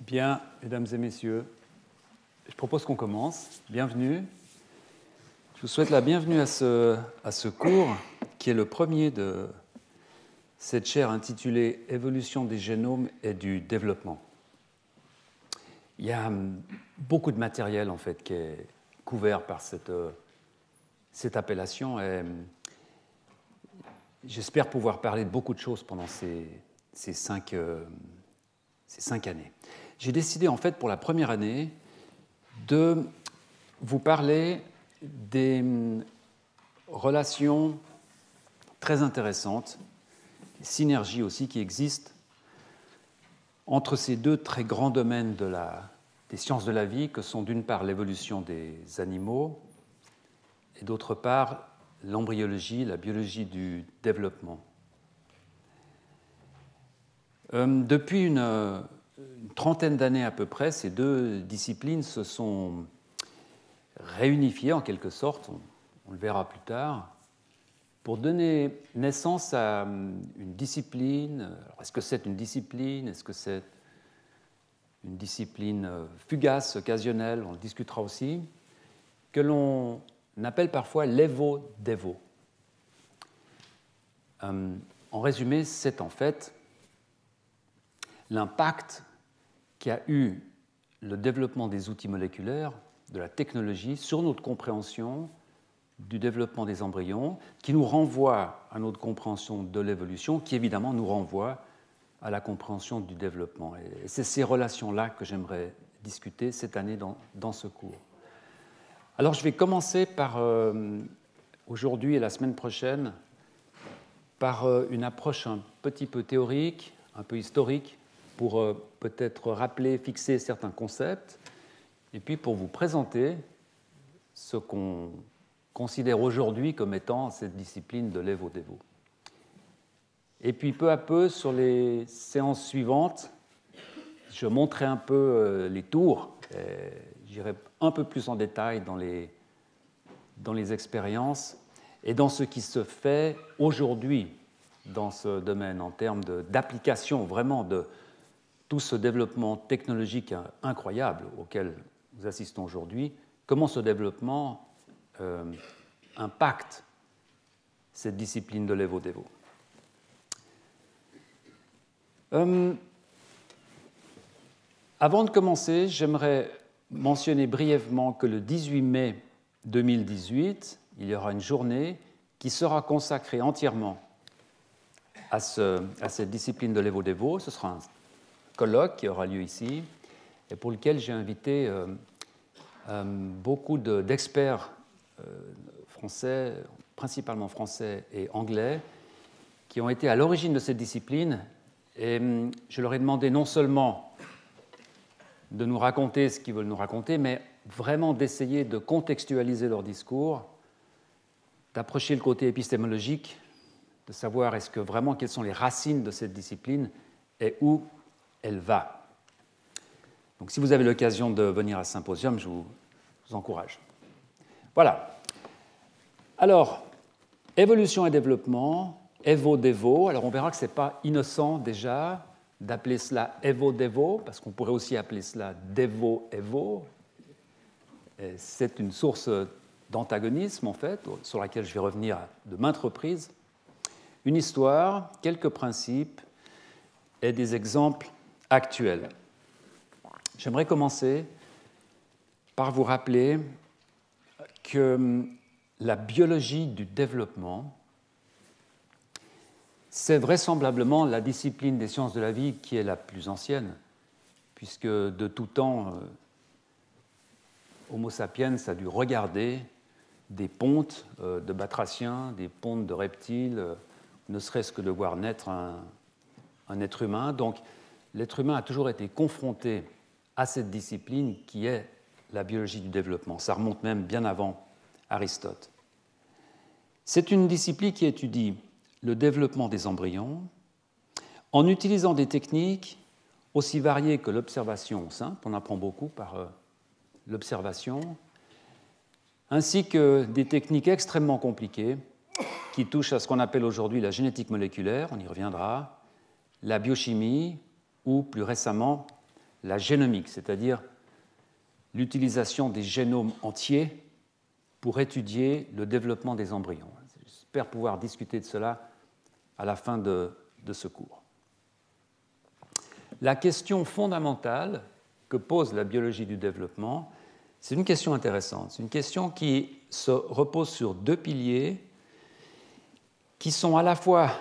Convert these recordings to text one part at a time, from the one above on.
Bien, mesdames et messieurs, je propose qu'on commence. Bienvenue. Je vous souhaite la bienvenue à ce cours qui est le premier de cette chaire intitulée « Évolution des génomes et du développement ». Il y a beaucoup de matériel en fait qui est couvert par cette appellation et j'espère pouvoir parler de beaucoup de choses pendant ces cinq années. J'ai décidé en fait pour la première année de vous parler des relations très intéressantes, des synergies aussi qui existent entre ces deux très grands domaines des sciences de la vie que sont d'une part l'évolution des animaux et d'autre part l'embryologie, la biologie du développement. Depuis une trentaine d'années à peu près, ces deux disciplines se sont réunifiées en quelque sorte, on le verra plus tard, pour donner naissance à une discipline. Alors, est-ce que c'est une discipline? Est-ce que c'est une discipline fugace, occasionnelle? On le discutera aussi, que l'on appelle parfois l'évo-dévo. En résumé, c'est en fait l'impact qu'a eu le développement des outils moléculaires, de la technologie, sur notre compréhension du développement des embryons, qui nous renvoie à notre compréhension de l'évolution, qui évidemment nous renvoie à la compréhension du développement. Et c'est ces relations-là que j'aimerais discuter cette année dans ce cours. Alors je vais commencer par, aujourd'hui et la semaine prochaine, par une approche un petit peu théorique, un peu historique, pour peut-être rappeler, fixer certains concepts, et puis pour vous présenter ce qu'on considère aujourd'hui comme étant cette discipline de l'évo-dévo. Et puis peu à peu, sur les séances suivantes, je montrerai un peu les tours, j'irai un peu plus en détail dans les expériences et dans ce qui se fait aujourd'hui dans ce domaine en termes d'application vraiment de tout ce développement technologique incroyable auquel nous assistons aujourd'hui, comment ce développement impacte cette discipline de l'évo-dévo. Avant de commencer, j'aimerais mentionner brièvement que le 18 mai 2018, il y aura une journée qui sera consacrée entièrement à cette discipline de l'évo-dévo. Ce sera un colloque qui aura lieu ici et pour lequel j'ai invité beaucoup d'experts français, principalement français et anglais, qui ont été à l'origine de cette discipline. Et je leur ai demandé non seulement de nous raconter ce qu'ils veulent nous raconter, mais vraiment d'essayer de contextualiser leur discours, d'approcher le côté épistémologique, de savoir est-ce que vraiment quelles sont les racines de cette discipline et où elle va. Donc si vous avez l'occasion de venir à ce symposium, je vous encourage. Voilà. Alors, évolution et développement, évo-dévo. Alors on verra que ce n'est pas innocent déjà d'appeler cela évo-dévo, parce qu'on pourrait aussi appeler cela dévo-évo. C'est une source d'antagonisme, en fait, sur laquelle je vais revenir de maintes reprises. Une histoire, quelques principes et des exemples actuels. J'aimerais commencer par vous rappeler que la biologie du développement, c'est vraisemblablement la discipline des sciences de la vie qui est la plus ancienne, puisque de tout temps, Homo sapiens a dû regarder des pontes de batraciens, des pontes de reptiles, ne serait-ce que de voir naître un être humain. Donc l'être humain a toujours été confronté à cette discipline qui est la biologie du développement. Ça remonte même bien avant Aristote. C'est une discipline qui étudie le développement des embryons en utilisant des techniques aussi variées que l'observation simple, on apprend beaucoup par l'observation, ainsi que des techniques extrêmement compliquées qui touchent à ce qu'on appelle aujourd'hui la génétique moléculaire, on y reviendra, la biochimie ou plus récemment la génomique, c'est-à-dire l'utilisation des génomes entiers pour étudier le développement des embryons. J'espère pouvoir discuter de cela à la fin de ce cours. La question fondamentale que pose la biologie du développement, c'est une question intéressante. C'est une question qui se repose sur deux piliers qui sont à la fois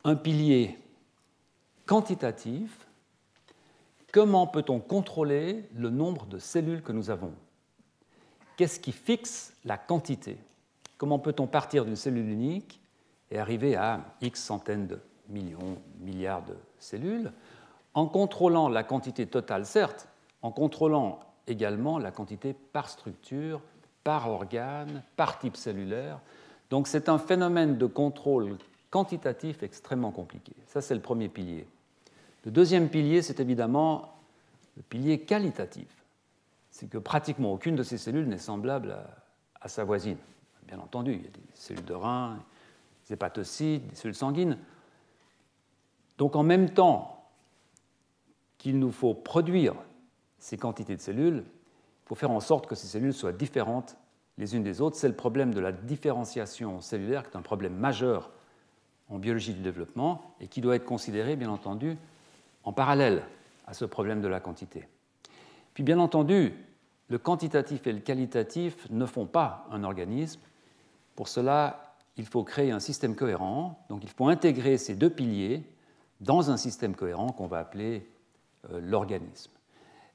un pilier quantitatif. Comment peut-on contrôler le nombre de cellules que nous avons? Qu'est-ce qui fixe la quantité? Comment peut-on partir d'une cellule unique et arriver à X centaines de millions, milliards de cellules, en contrôlant la quantité totale, certes, en contrôlant également la quantité par structure, par organe, par type cellulaire. Donc c'est un phénomène de contrôle quantitatif extrêmement compliqué. Ça, c'est le premier pilier. Le deuxième pilier, c'est évidemment le pilier qualitatif. C'est que pratiquement aucune de ces cellules n'est semblable à sa voisine. Bien entendu, il y a des cellules de rein, des hépatocytes, des cellules sanguines. Donc en même temps qu'il nous faut produire ces quantités de cellules, il faut faire en sorte que ces cellules soient différentes les unes des autres. C'est le problème de la différenciation cellulaire, qui est un problème majeur en biologie du développement et qui doit être considéré, bien entendu, en parallèle à ce problème de la quantité. Puis, bien entendu, le quantitatif et le qualitatif ne font pas un organisme. Pour cela, il faut créer un système cohérent. Donc, il faut intégrer ces deux piliers dans un système cohérent qu'on va appeler l'organisme.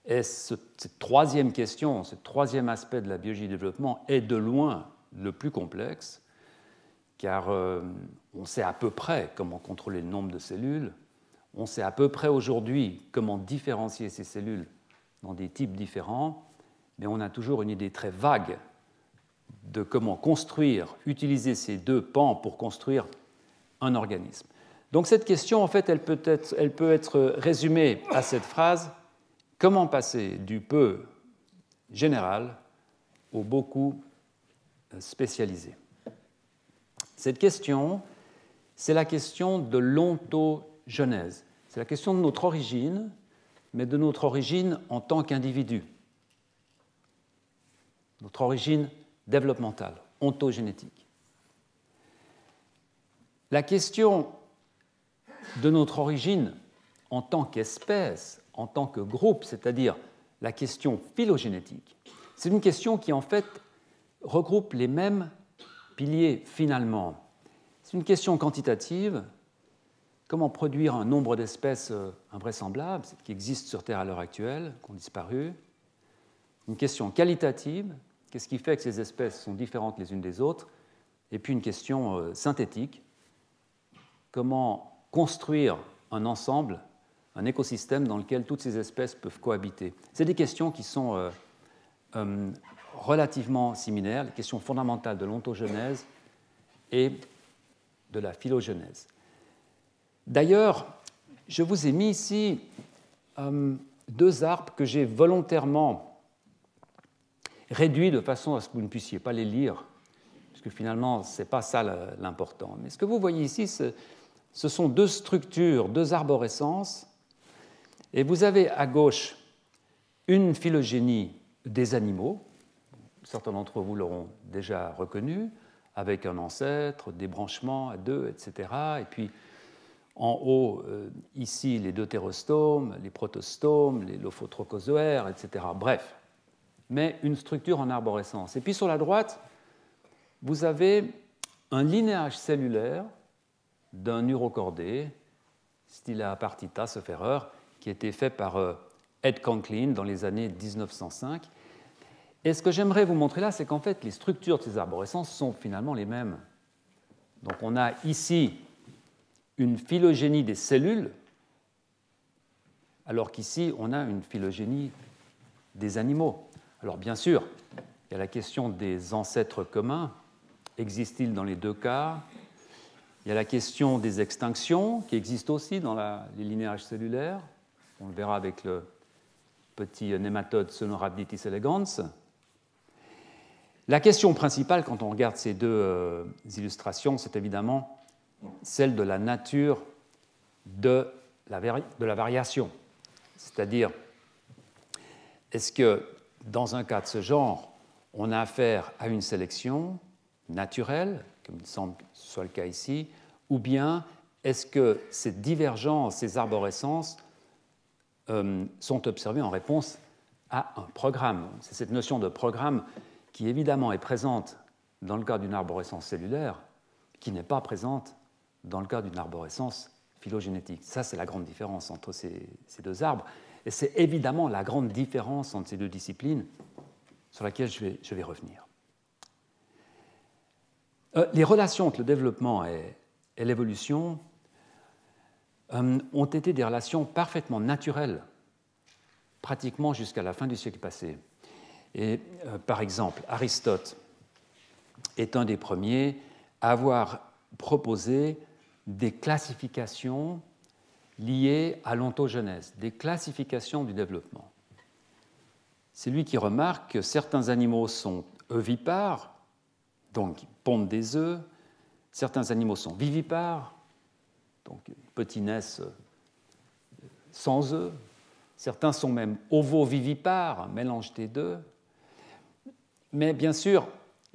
Et cette troisième question, ce troisième aspect de la biologie du développement est de loin le plus complexe, car on sait à peu près comment contrôler le nombre de cellules, on sait à peu près aujourd'hui comment différencier ces cellules dans des types différents, mais on a toujours une idée très vague de comment construire, utiliser ces deux pans pour construire un organisme. Donc cette question, en fait, elle peut être résumée à cette phrase: comment passer du peu général au beaucoup spécialisé? Cette question, c'est la question de l'ontogenèse. C'est la question de notre origine, mais de notre origine en tant qu'individu. Notre origine développementale, ontogénétique. La question de notre origine en tant qu'espèce, en tant que groupe, c'est-à-dire la question phylogénétique, c'est une question qui, en fait, regroupe les mêmes piliers finalement. C'est une question quantitative. Comment produire un nombre d'espèces invraisemblables qui existent sur Terre à l'heure actuelle, qui ont disparu? Une question qualitative. Qu'est-ce qui fait que ces espèces sont différentes les unes des autres? Et puis une question synthétique. Comment construire un ensemble, un écosystème dans lequel toutes ces espèces peuvent cohabiter? C'est des questions qui sont relativement similaires, les questions fondamentales de l'ontogenèse et de la phylogénèse. D'ailleurs, je vous ai mis ici deux arbres que j'ai volontairement réduits de façon à ce que vous ne puissiez pas les lire, parce que finalement, ce n'est pas ça l'important. Mais ce que vous voyez ici, ce sont deux structures, deux arborescences, et vous avez à gauche une phylogénie des animaux, certains d'entre vous l'auront déjà reconnu, avec un ancêtre, des branchements à deux, etc. Et puis en haut, ici, les deutérostomes, les protostomes, les lophotrochozoaires, etc. Bref, mais une structure en arborescence. Et puis sur la droite, vous avez un linéage cellulaire d'un urochordé, Stilla partita, sauf erreur, qui a été fait par Ed Conklin dans les années 1905. Et ce que j'aimerais vous montrer là, c'est qu'en fait, les structures de ces arborescences sont finalement les mêmes. Donc on a ici une phylogénie des cellules, alors qu'ici, on a une phylogénie des animaux. Alors bien sûr, il y a la question des ancêtres communs. Existent-ils dans les deux cas? Il y a la question des extinctions, qui existent aussi dans les linéages cellulaires. On le verra avec le petit nématode Sonorhabditis elegans. La question principale, quand on regarde ces deux illustrations, c'est évidemment celle de la nature de la variation. C'est-à-dire, Est-ce que, dans un cas de ce genre, on a affaire à une sélection naturelle, comme il semble que ce soit le cas ici, ou bien est-ce que ces divergences, ces arborescences sont observées en réponse à un programme? C'est cette notion de programme qui, évidemment, est présente dans le cas d'une arborescence cellulaire, qui n'est pas présente dans le cas d'une arborescence phylogénétique. Ça, c'est la grande différence entre ces deux arbres. Et c'est évidemment la grande différence entre ces deux disciplines sur laquelle je vais revenir. Les relations entre le développement et l'évolution ont été des relations parfaitement naturelles, pratiquement jusqu'à la fin du siècle passé. Et par exemple, Aristote est un des premiers à avoir proposé des classifications liées à l'ontogenèse, des classifications du développement. C'est lui qui remarque que certains animaux sont ovipares, donc pondent des œufs, certains animaux sont vivipares, donc petits naissent sans œufs, certains sont même ovovivipares, un mélange des deux. Mais bien sûr,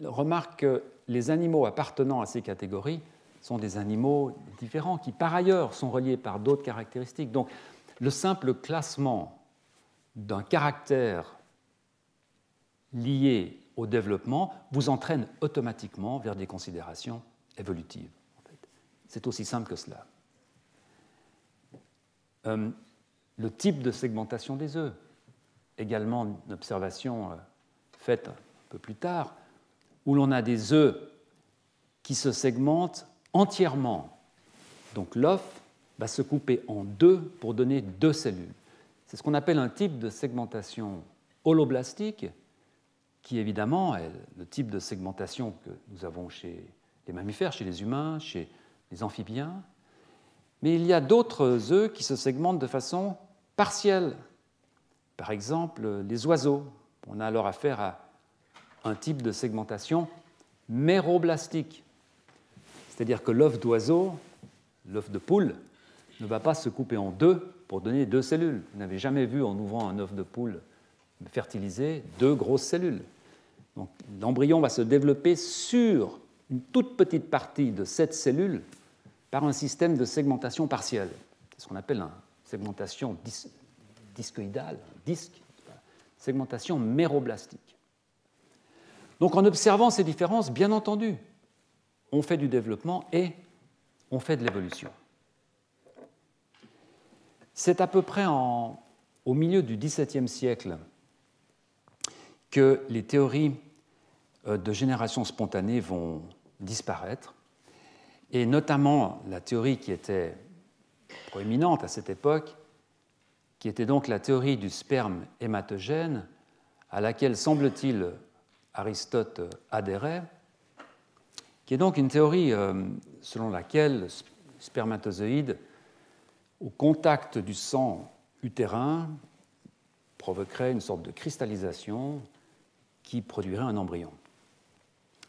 remarque que les animaux appartenant à ces catégories sont des animaux différents qui, par ailleurs, sont reliés par d'autres caractéristiques. Donc, le simple classement d'un caractère lié au développement vous entraîne automatiquement vers des considérations évolutives. En fait. C'est aussi simple que cela. Le type de segmentation des œufs, également une observation faite un peu plus tard, où l'on a des œufs qui se segmentent entièrement. Donc l'œuf va se couper en deux pour donner deux cellules. C'est ce qu'on appelle un type de segmentation holoblastique, qui évidemment est le type de segmentation que nous avons chez les mammifères, chez les humains, chez les amphibiens. Mais il y a d'autres œufs qui se segmentent de façon partielle. Par exemple, les oiseaux. On a alors affaire à un type de segmentation méroblastique. C'est-à-dire que l'œuf d'oiseau, l'œuf de poule, ne va pas se couper en deux pour donner deux cellules. Vous n'avez jamais vu, en ouvrant un œuf de poule fertilisé, deux grosses cellules. Donc, l'embryon va se développer sur une toute petite partie de cette cellule par un système de segmentation partielle. C'est ce qu'on appelle une segmentation discoïdale, disque, segmentation méroblastique. Donc, en observant ces différences, bien entendu, on fait du développement et on fait de l'évolution. C'est à peu près au milieu du XVIIe siècle que les théories de génération spontanée vont disparaître, et notamment la théorie qui était proéminente à cette époque, qui était donc la théorie du sperme hématogène, à laquelle, semble-t-il, Aristote adhérait, qui est donc une théorie selon laquelle le spermatozoïde, au contact du sang utérin, provoquerait une sorte de cristallisation qui produirait un embryon.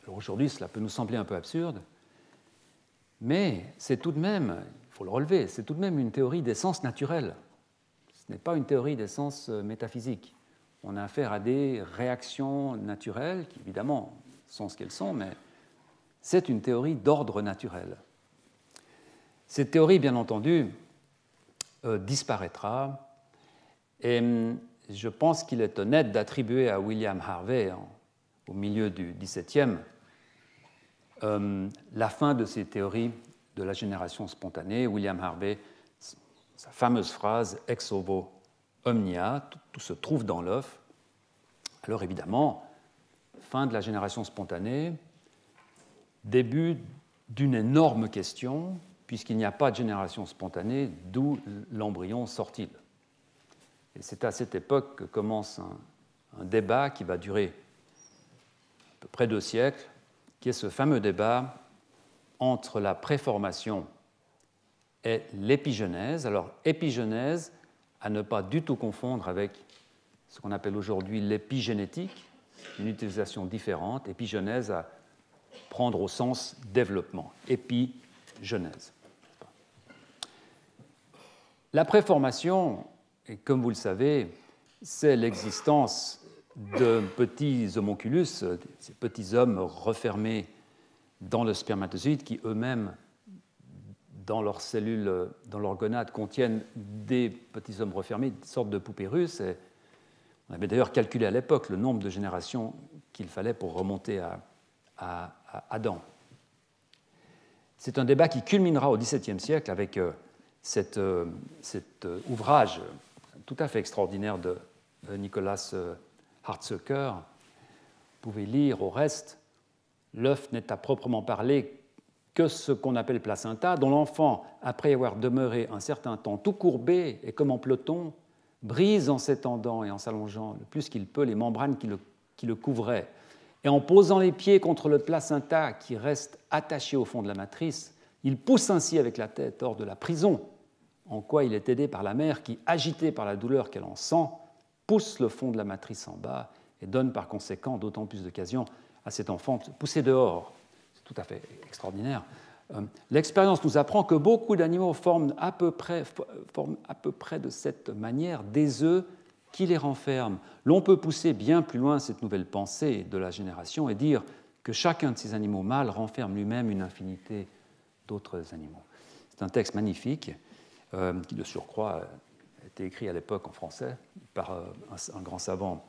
Alors aujourd'hui, cela peut nous sembler un peu absurde, mais c'est tout de même, il faut le relever, c'est tout de même une théorie d'essence naturelle. Ce n'est pas une théorie d'essence métaphysique. On a affaire à des réactions naturelles qui, évidemment, sont ce qu'elles sont, mais c'est une théorie d'ordre naturel. Cette théorie, bien entendu, disparaîtra, et je pense qu'il est honnête d'attribuer à William Harvey, au milieu du XVIIe, la fin de ces théories de la génération spontanée. William Harvey, sa fameuse phrase « ex ovo omnia », tout se trouve dans l'œuf. Alors évidemment, fin de la génération spontanée, début d'une énorme question, puisqu'il n'y a pas de génération spontanée, d'où l'embryon sort-il? Et c'est à cette époque que commence un débat qui va durer à peu près 2 siècles, qui est ce fameux débat entre la préformation et l'épigenèse. Alors, épigenèse, à ne pas du tout confondre avec ce qu'on appelle aujourd'hui l'épigénétique, une utilisation différente, épigenèse à prendre au sens développement, épigenèse. La préformation, et comme vous le savez, c'est l'existence de petits homonculus, ces petits hommes refermés dans le spermatozoïde qui eux-mêmes, dans leurs cellules, dans leurs gonades, contiennent des petits hommes refermés, une sorte de poupées russes. Et on avait d'ailleurs calculé à l'époque le nombre de générations qu'il fallait pour remonter à Adam. C'est un débat qui culminera au XVIIe siècle avec cet ouvrage tout à fait extraordinaire de Nicolas Hartsoecker. Vous pouvez lire au reste, l'œuf n'est à proprement parler que ce qu'on appelle placenta, dont l'enfant, après avoir demeuré un certain temps tout courbé et comme en peloton, brise en s'étendant et en s'allongeant le plus qu'il peut les membranes qui le couvraient. Et en posant les pieds contre le placenta qui reste attaché au fond de la matrice, il pousse ainsi avec la tête hors de la prison, en quoi il est aidé par la mère qui, agitée par la douleur qu'elle en sent, pousse le fond de la matrice en bas et donne par conséquent d'autant plus d'occasion à cet enfant de pousser dehors. C'est tout à fait extraordinaire. L'expérience nous apprend que beaucoup d'animaux forment à peu près de cette manière des œufs qui les renferment. L'on peut pousser bien plus loin cette nouvelle pensée de la génération et dire que chacun de ces animaux mâles renferme lui-même une infinité d'autres animaux. C'est un texte magnifique qui, de surcroît, a été écrit à l'époque en français par un grand savant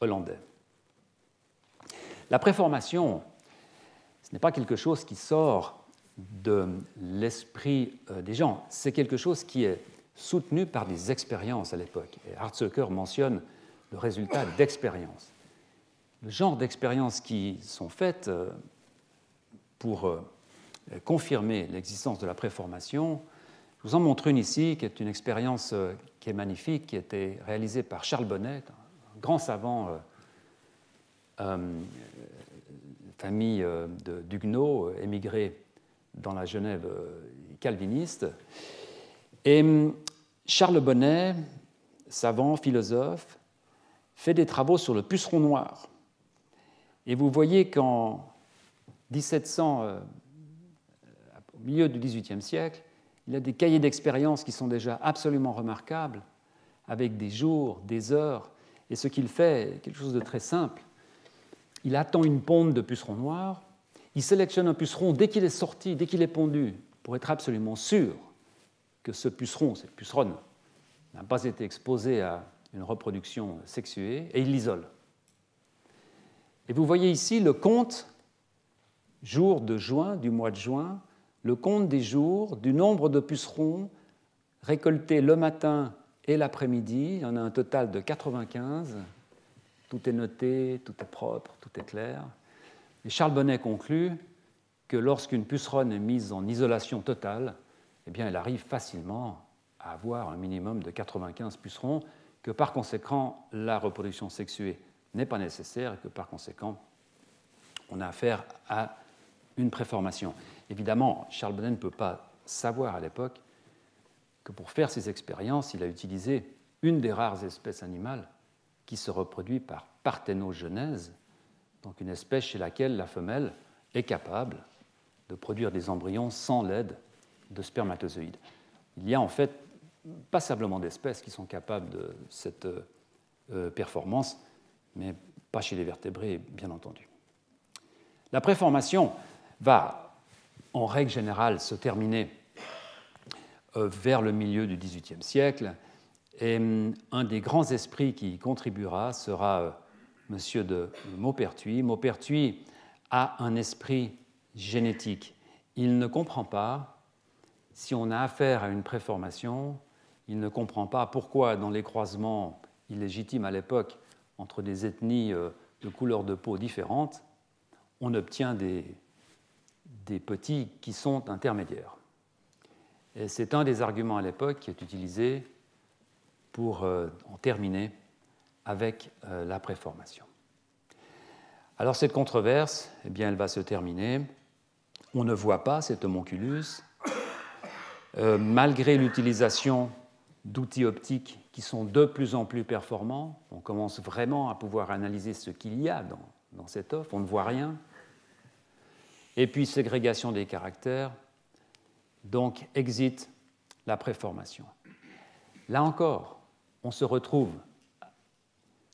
hollandais. La préformation, ce n'est pas quelque chose qui sort de l'esprit des gens, c'est quelque chose qui est soutenu par des expériences à l'époque. Et Hartsoecker mentionne le résultat d'expériences. Le genre d'expériences qui sont faites pour confirmer l'existence de la préformation, je vous en montre une ici, qui est une expérience qui est magnifique, qui a été réalisée par Charles Bonnet, un grand savant, famille d'Huguenots, émigré dans la Genève calviniste. Et Charles Bonnet, savant, philosophe, fait des travaux sur le puceron noir. Et vous voyez qu'en 1700, au milieu du XVIIIe siècle, il a des cahiers d'expérience qui sont déjà absolument remarquables, avec des jours, des heures. Et ce qu'il fait est quelque chose de très simple. Il attend une ponde de puceron noir, il sélectionne un puceron dès qu'il est sorti, dès qu'il est pondu, pour être absolument sûr que ce puceron, cette puceronne, n'a pas été exposé à une reproduction sexuée, et il l'isole. Et vous voyez ici le compte, jour de juin, du mois de juin, le compte des jours, du nombre de pucerons récoltés le matin et l'après-midi. Il y en a un total de 95. Tout est noté, tout est propre, tout est clair. Et Charles Bonnet conclut que lorsqu'une puceronne est mise en isolation totale, eh bien, elle arrive facilement à avoir un minimum de 95 pucerons, que par conséquent, la reproduction sexuée n'est pas nécessaire et que par conséquent, on a affaire à une préformation. Évidemment, Charles Bonnet ne peut pas savoir à l'époque que pour faire ces expériences, il a utilisé une des rares espèces animales qui se reproduit par parthénogenèse, donc une espèce chez laquelle la femelle est capable de produire des embryons sans l'aide de spermatozoïdes. Il y a en fait passablement d'espèces qui sont capables de cette performance, mais pas chez les vertébrés, bien entendu. La préformation va, en règle générale, se terminer vers le milieu du XVIIIe siècle. Et un des grands esprits qui y contribuera sera M. de Maupertuis. Maupertuis a un esprit génétique. Il ne comprend pas, si on a affaire à une préformation, il ne comprend pas pourquoi, dans les croisements illégitimes à l'époque entre des ethnies de couleurs de peau différentes, on obtient des petits qui sont intermédiaires. Et c'est un des arguments à l'époque qui est utilisé pour en terminer avec la préformation. Alors cette controverse, eh bien, elle va se terminer. On ne voit pas cet homonculus, malgré l'utilisation d'outils optiques qui sont de plus en plus performants. On commence vraiment à pouvoir analyser ce qu'il y a dans cet œuf. On ne voit rien. Et puis ségrégation des caractères. Donc exit la préformation. Là encore, on se retrouve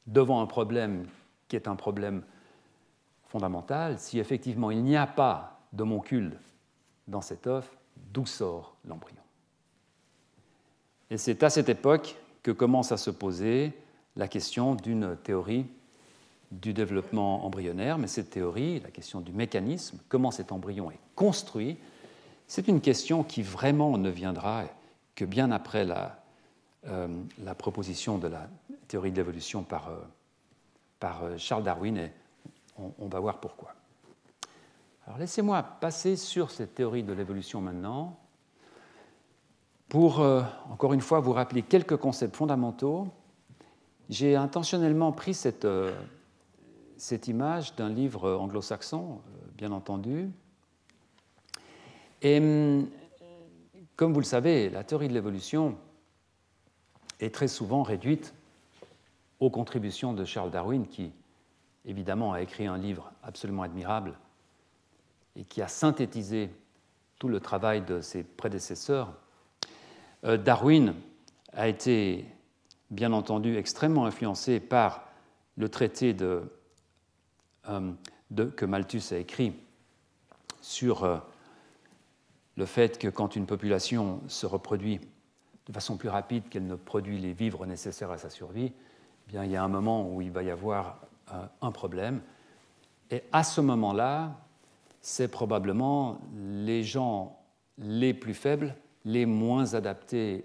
devant un problème qui est un problème fondamental. Si effectivement il n'y a pas d'homoncule dans cet œuf, d'où sort l'embryon? Et c'est à cette époque que commence à se poser la question d'une théorie du développement embryonnaire, mais cette théorie, la question du mécanisme, comment cet embryon est construit, c'est une question qui vraiment ne viendra que bien après la proposition de la théorie de l'évolution par Charles Darwin, et on va voir pourquoi. Alors laissez-moi passer sur cette théorie de l'évolution maintenant, pour, encore une fois, vous rappeler quelques concepts fondamentaux. J'ai intentionnellement pris cette image d'un livre anglo-saxon, bien entendu. Et comme vous le savez, la théorie de l'évolution est très souvent réduite aux contributions de Charles Darwin, qui, évidemment, a écrit un livre absolument admirable et qui a synthétisé tout le travail de ses prédécesseurs. Darwin a été, bien entendu, extrêmement influencé par le traité que Malthus a écrit sur le fait que quand une population se reproduit de façon plus rapide qu'elle ne produit les vivres nécessaires à sa survie, eh bien, il y a un moment où il va y avoir un problème. Et à ce moment-là, c'est probablement les gens les plus faibles, les moins adaptés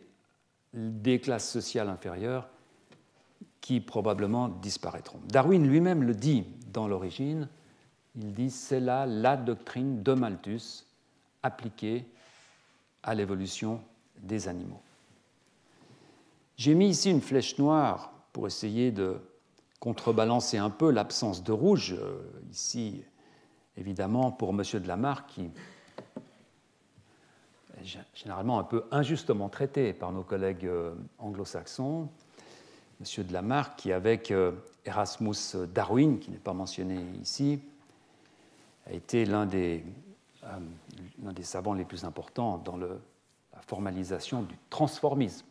des classes sociales inférieures qui probablement disparaîtront. Darwin lui-même le dit dans l'origine, il dit c'est là la doctrine de Malthus appliquée à l'évolution des animaux. J'ai mis ici une flèche noire pour essayer de contrebalancer un peu l'absence de rouge, ici évidemment pour M. de Lamarck, qui est généralement un peu injustement traité par nos collègues anglo-saxons. M. de Lamarck, qui avec Erasmus Darwin, qui n'est pas mentionné ici, a été l'un des savants les plus importants dans la formalisation du transformisme,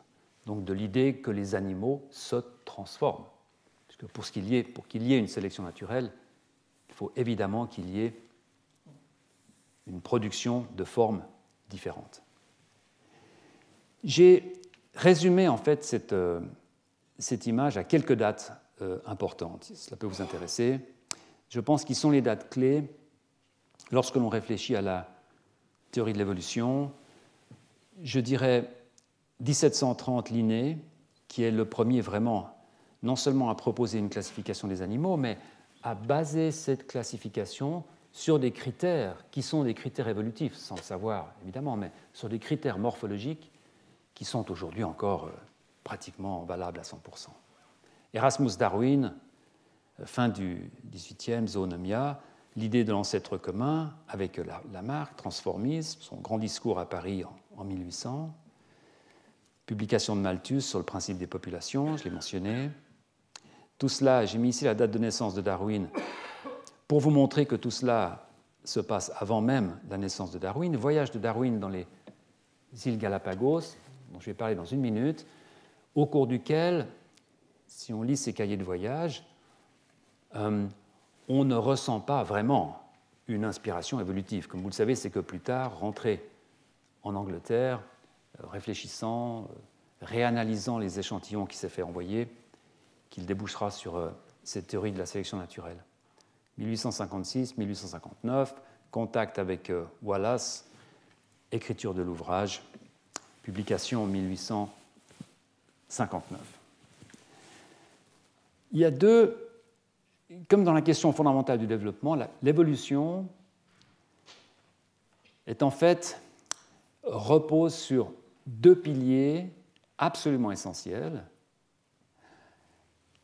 donc de l'idée que les animaux se transforment. Parce que pour qu'il y ait une sélection naturelle, il faut évidemment qu'il y ait une production de formes différentes. J'ai résumé en fait cette image à quelques dates importantes. Cela peut vous intéresser. Je pense qu'ils sont les dates clés lorsque l'on réfléchit à la théorie de l'évolution. Je dirais 1730 Linné, qui est le premier vraiment non seulement à proposer une classification des animaux, mais à baser cette classification sur des critères qui sont des critères évolutifs, sans le savoir évidemment, mais sur des critères morphologiques qui sont aujourd'hui encore pratiquement valables à 100%. Erasmus Darwin, fin du XVIIIe, zoonomia, l'idée de l'ancêtre commun avec Lamarck, transformisme, son grand discours à Paris en 1800, publication de Malthus sur le principe des populations, je l'ai mentionné. Tout cela, j'ai mis ici la date de naissance de Darwin pour vous montrer que tout cela se passe avant même la naissance de Darwin. Le voyage de Darwin dans les îles Galapagos, dont je vais parler dans une minute, au cours duquel, si on lit ses cahiers de voyage, on ne ressent pas vraiment une inspiration évolutive. Comme vous le savez, c'est que plus tard, rentré en Angleterre, réfléchissant, réanalysant les échantillons qu'il s'est fait envoyer, qu'il débouchera sur cette théorie de la sélection naturelle. 1856-1859, contact avec Wallace, écriture de l'ouvrage, publication en 1859. Il y a comme dans la question fondamentale du développement, l'évolution est en fait repose sur deux piliers absolument essentiels,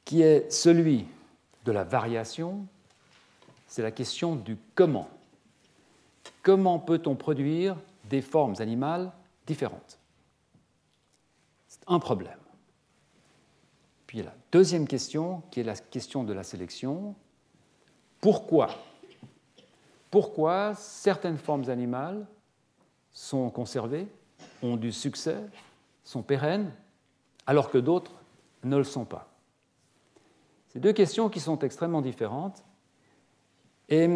qui est celui de la variation, c'est la question du comment. Comment peut-on produire des formes animales différentes? C'est un problème. Puis il y a la deuxième question, qui est la question de la sélection. Pourquoi certaines formes animales sont conservées, ont du succès, sont pérennes, alors que d'autres ne le sont pas. C'est deux questions qui sont extrêmement différentes. Et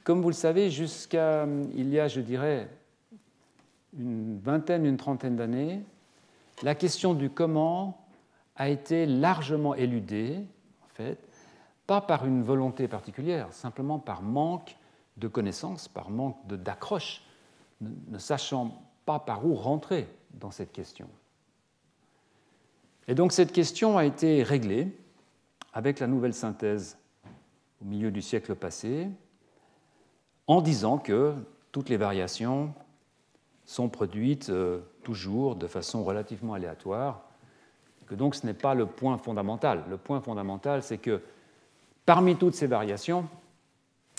comme vous le savez, jusqu'à il y a, je dirais, une vingtaine, une trentaine d'années, la question du comment a été largement éludée, en fait, pas par une volonté particulière, simplement par manque de connaissances, par manque d'accroche, ne sachant pas par où rentrer dans cette question. Et donc cette question a été réglée avec la nouvelle synthèse au milieu du siècle passé, en disant que toutes les variations sont produites toujours de façon relativement aléatoire, que donc ce n'est pas le point fondamental. Le point fondamental, c'est que parmi toutes ces variations,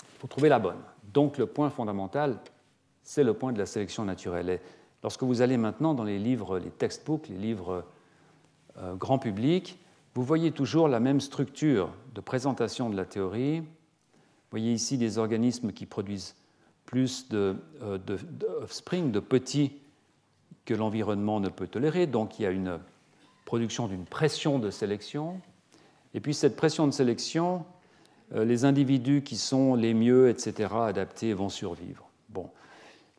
il faut trouver la bonne. Donc le point fondamental, c'est le point de la sélection naturelle. Et lorsque vous allez maintenant dans les livres, les textbooks, les livres grand public, vous voyez toujours la même structure de présentation de la théorie. Vous voyez ici des organismes qui produisent plus d'offspring, de petits que l'environnement ne peut tolérer. Donc il y a une production d'une pression de sélection. Et puis cette pression de sélection, les individus qui sont les mieux, etc., adaptés, vont survivre. Bon.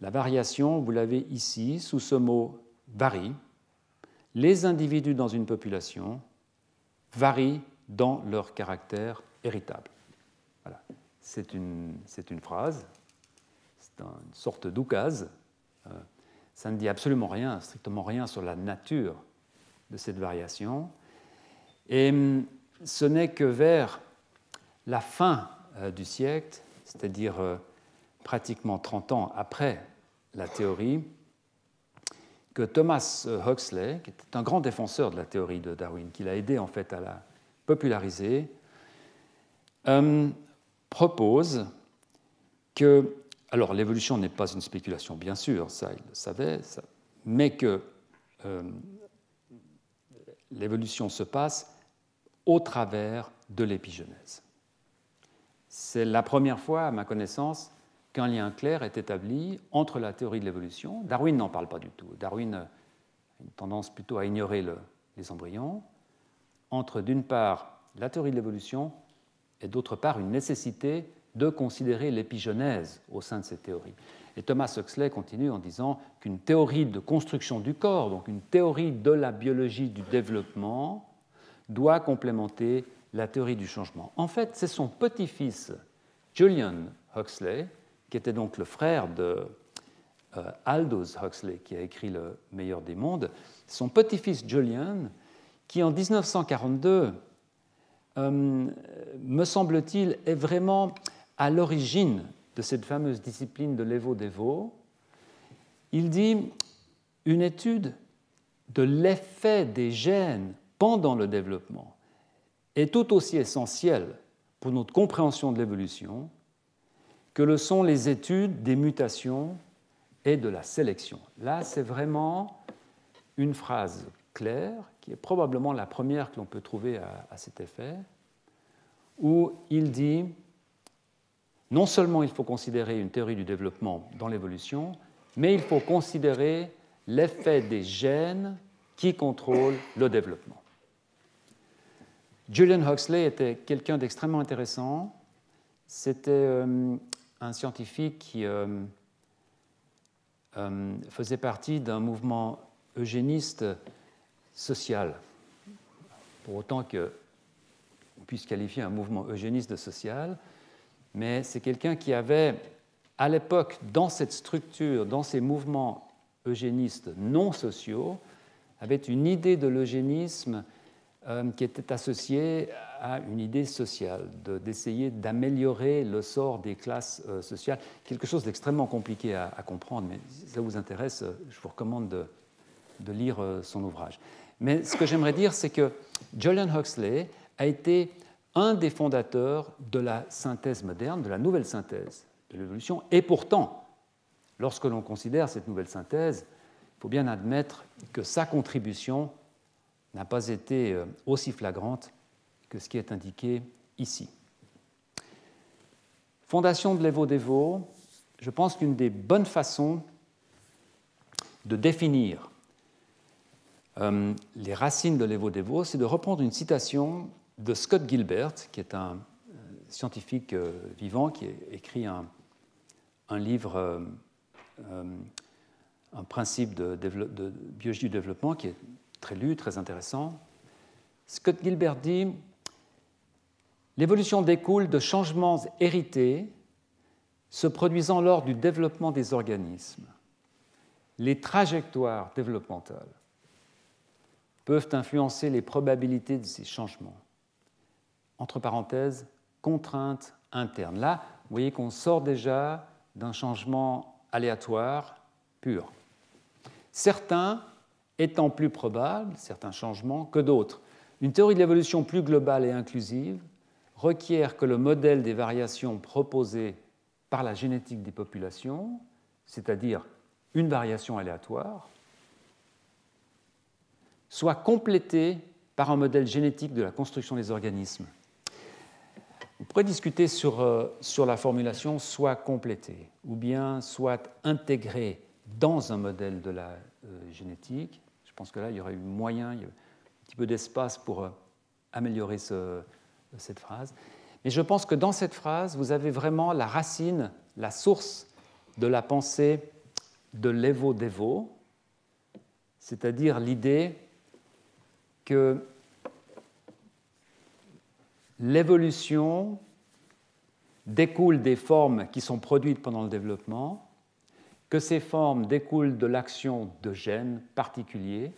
La variation, vous l'avez ici, sous ce mot « varie ». Les individus dans une population varient dans leur caractère héritable. Voilà. C'est une phrase, c'est une sorte d'oukase. Ça ne dit absolument rien, strictement rien sur la nature de cette variation. Et ce n'est que vers la fin du siècle, c'est-à-dire pratiquement 30 ans après la théorie, que Thomas Huxley, qui était un grand défenseur de la théorie de Darwin, qui l'a aidé en fait à la populariser, propose que, alors l'évolution n'est pas une spéculation, bien sûr, ça il le savait, mais que l'évolution se passe au travers de l'épigenèse. C'est la première fois, à ma connaissance, qu'un lien clair est établi entre la théorie de l'évolution. Darwin n'en parle pas du tout. Darwin a une tendance plutôt à ignorer les embryons, entre d'une part la théorie de l'évolution et d'autre part une nécessité de considérer l'épigenèse au sein de cette théorie. Et Thomas Huxley continue en disant qu'une théorie de construction du corps, donc une théorie de la biologie du développement, doit complémenter la théorie du changement. En fait, c'est son petit-fils, Julian Huxley, qui était donc le frère de Aldous Huxley, qui a écrit Le meilleur des mondes, son petit-fils Julian, qui en 1942, me semble-t-il, est vraiment à l'origine de cette fameuse discipline de l'évo-dévo. Il dit une étude de l'effet des gènes pendant le développement est tout aussi essentielle pour notre compréhension de l'évolution que le sont les études des mutations et de la sélection. Là, c'est vraiment une phrase claire, qui est probablement la première que l'on peut trouver à cet effet, où il dit non seulement il faut considérer une théorie du développement dans l'évolution, mais il faut considérer l'effet des gènes qui contrôlent le développement. Julian Huxley était quelqu'un d'extrêmement intéressant. C'était un scientifique qui faisait partie d'un mouvement eugéniste social, pour autant qu'on puisse qualifier un mouvement eugéniste de social, mais c'est quelqu'un qui avait, à l'époque, dans cette structure, dans ces mouvements eugénistes non sociaux, avait une idée de l'eugénisme qui était associée à une idée sociale, d'essayer d'améliorer le sort des classes sociales, quelque chose d'extrêmement compliqué à comprendre, mais si ça vous intéresse, je vous recommande de lire son ouvrage. Mais ce que j'aimerais dire, c'est que Julian Huxley a été un des fondateurs de la synthèse moderne, de la nouvelle synthèse de l'évolution, et pourtant, lorsque l'on considère cette nouvelle synthèse, il faut bien admettre que sa contribution n'a pas été aussi flagrante que ce qui est indiqué ici. Fondation de l'évo-dévo, je pense qu'une des bonnes façons de définir les racines de l'Evo-Devo, c'est de reprendre une citation de Scott Gilbert, qui est un scientifique vivant, qui a écrit un livre, un principe de biologie du développement, qui est très lu, très intéressant. Scott Gilbert dit « L'évolution découle de changements hérités se produisant lors du développement des organismes. Les trajectoires développementales peuvent influencer les probabilités de ces changements. » Entre parenthèses, contraintes internes. Là, vous voyez qu'on sort déjà d'un changement aléatoire pur. Certains étant plus probables, certains changements, que d'autres. Une théorie de l'évolution plus globale et inclusive requiert que le modèle des variations proposées par la génétique des populations, c'est-à-dire une variation aléatoire, soit complété par un modèle génétique de la construction des organismes. On pourrait discuter sur la formulation « soit complété » ou bien « soit intégré dans un modèle de la génétique ». Je pense que là, il y aurait eu moyen, il y a un petit peu d'espace pour améliorer cette phrase. Mais je pense que dans cette phrase, vous avez vraiment la racine, la source de la pensée de l'Evo-Devo, c'est-à-dire l'idée que l'évolution découle des formes qui sont produites pendant le développement, que ces formes découlent de l'action de gènes particuliers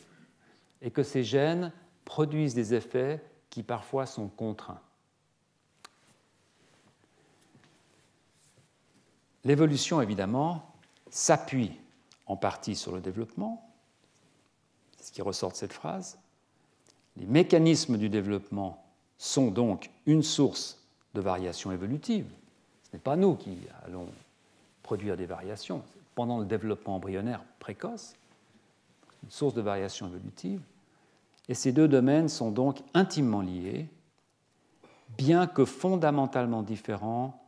et que ces gènes produisent des effets qui parfois sont contraints. L'évolution, évidemment, s'appuie en partie sur le développement, c'est ce qui ressort de cette phrase. Les mécanismes du développement sont donc une source de variations évolutives. Ce n'est pas nous qui allons produire des variations. Pendant le développement embryonnaire précoce, une source de variations évolutives. Et ces deux domaines sont donc intimement liés, bien que fondamentalement différents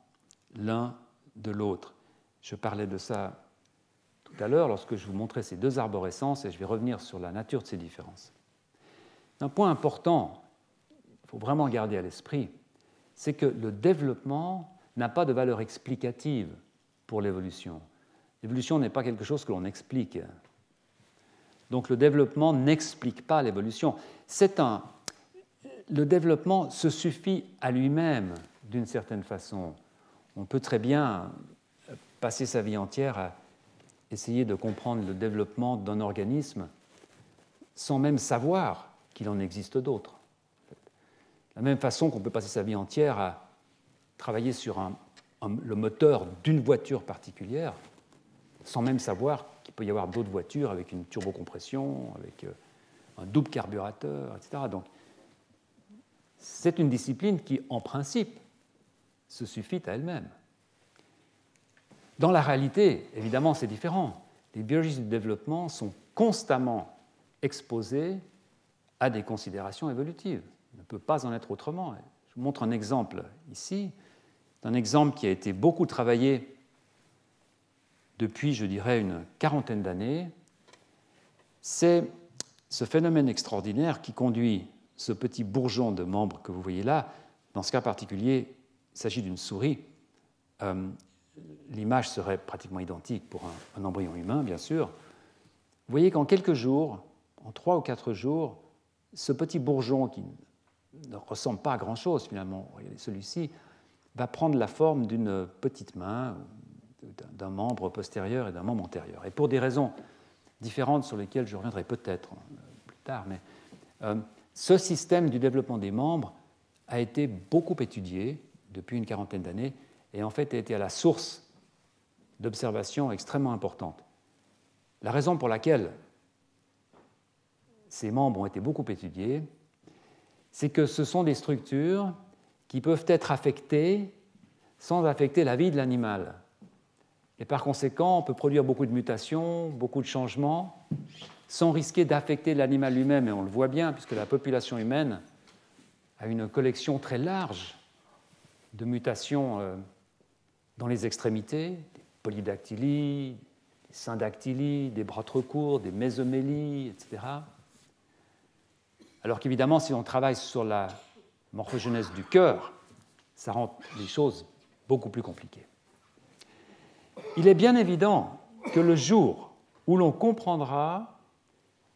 l'un de l'autre. Je parlais de ça tout à l'heure lorsque je vous montrais ces deux arborescences et je vais revenir sur la nature de ces différences. Un point important, il faut vraiment garder à l'esprit, c'est que le développement n'a pas de valeur explicative pour l'évolution. L'évolution n'est pas quelque chose que l'on explique. Donc le développement n'explique pas l'évolution. Le développement se suffit à lui-même d'une certaine façon. On peut très bien passer sa vie entière à essayer de comprendre le développement d'un organisme sans même savoir qu'il en existe d'autres. De la même façon qu'on peut passer sa vie entière à travailler sur le moteur d'une voiture particulière sans même savoir qu'il peut y avoir d'autres voitures avec une turbocompression, avec un double carburateur, etc. Donc, c'est une discipline qui, en principe, se suffit à elle-même. Dans la réalité, évidemment, c'est différent. Les biologistes du développement sont constamment exposés à des considérations évolutives. Il ne peut pas en être autrement. Je vous montre un exemple ici. C'est un exemple qui a été beaucoup travaillé depuis, je dirais, une quarantaine d'années. C'est ce phénomène extraordinaire qui conduit ce petit bourgeon de membres que vous voyez là. Dans ce cas particulier, il s'agit d'une souris. L'image serait pratiquement identique pour un embryon humain, bien sûr. Vous voyez qu'en quelques jours, en 3 ou 4 jours, ce petit bourgeon qui ne ressemble pas à grand-chose finalement, regardez celui-ci, va prendre la forme d'une petite main, d'un membre postérieur et d'un membre antérieur. Et pour des raisons différentes sur lesquelles je reviendrai peut-être plus tard, mais ce système du développement des membres a été beaucoup étudié depuis une quarantaine d'années et en fait a été à la source d'observations extrêmement importantes. La raison pour laquelle ces membres ont été beaucoup étudiés, c'est que ce sont des structures qui peuvent être affectées sans affecter la vie de l'animal. Et par conséquent, on peut produire beaucoup de mutations, beaucoup de changements, sans risquer d'affecter l'animal lui-même. Et on le voit bien, puisque la population humaine a une collection très large de mutations dans les extrémités, des polydactylies, des syndactylies, des bras trop courts, des mésomélies, etc. Alors qu'évidemment, si on travaille sur la morphogenèse du cœur, ça rend les choses beaucoup plus compliquées. Il est bien évident que le jour où l'on comprendra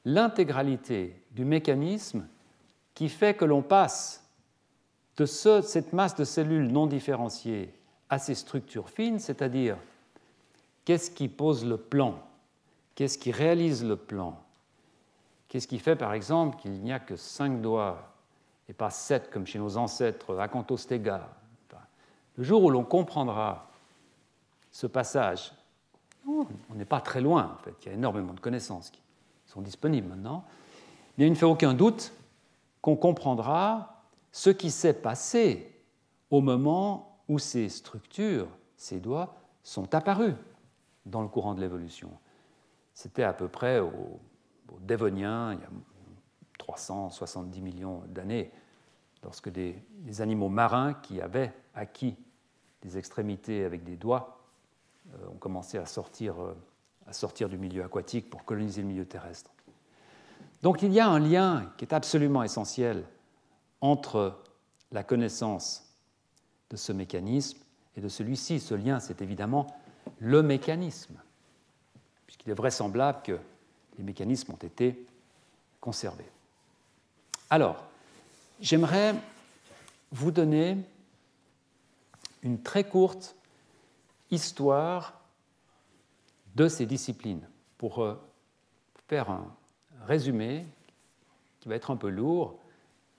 l'intégralité du mécanisme qui fait que l'on passe de cette masse de cellules non différenciées à ces structures fines, c'est-à-dire qu'est-ce qui pose le plan, qu'est-ce qui réalise le plan, qu'est-ce qui fait par exemple qu'il n'y a que 5 doigts et pas 7 comme chez nos ancêtres Acanthostega. Le jour où l'on comprendra ce passage, on n'est pas très loin en fait, il y a énormément de connaissances qui sont disponibles maintenant, mais il ne fait aucun doute qu'on comprendra ce qui s'est passé au moment où ces structures, ces doigts, sont apparus dans le courant de l'évolution. C'était à peu près au Dévonien, il y a 370 millions d'années, lorsque des animaux marins qui avaient acquis des extrémités avec des doigts ont commencé à sortir du milieu aquatique pour coloniser le milieu terrestre. Donc il y a un lien qui est absolument essentiel entre la connaissance de ce mécanisme et de celui-ci. Ce lien, c'est évidemment le mécanisme, puisqu'il est vraisemblable que les mécanismes ont été conservés. Alors, j'aimerais vous donner une très courte histoire de ces disciplines pour faire un résumé qui va être un peu lourd,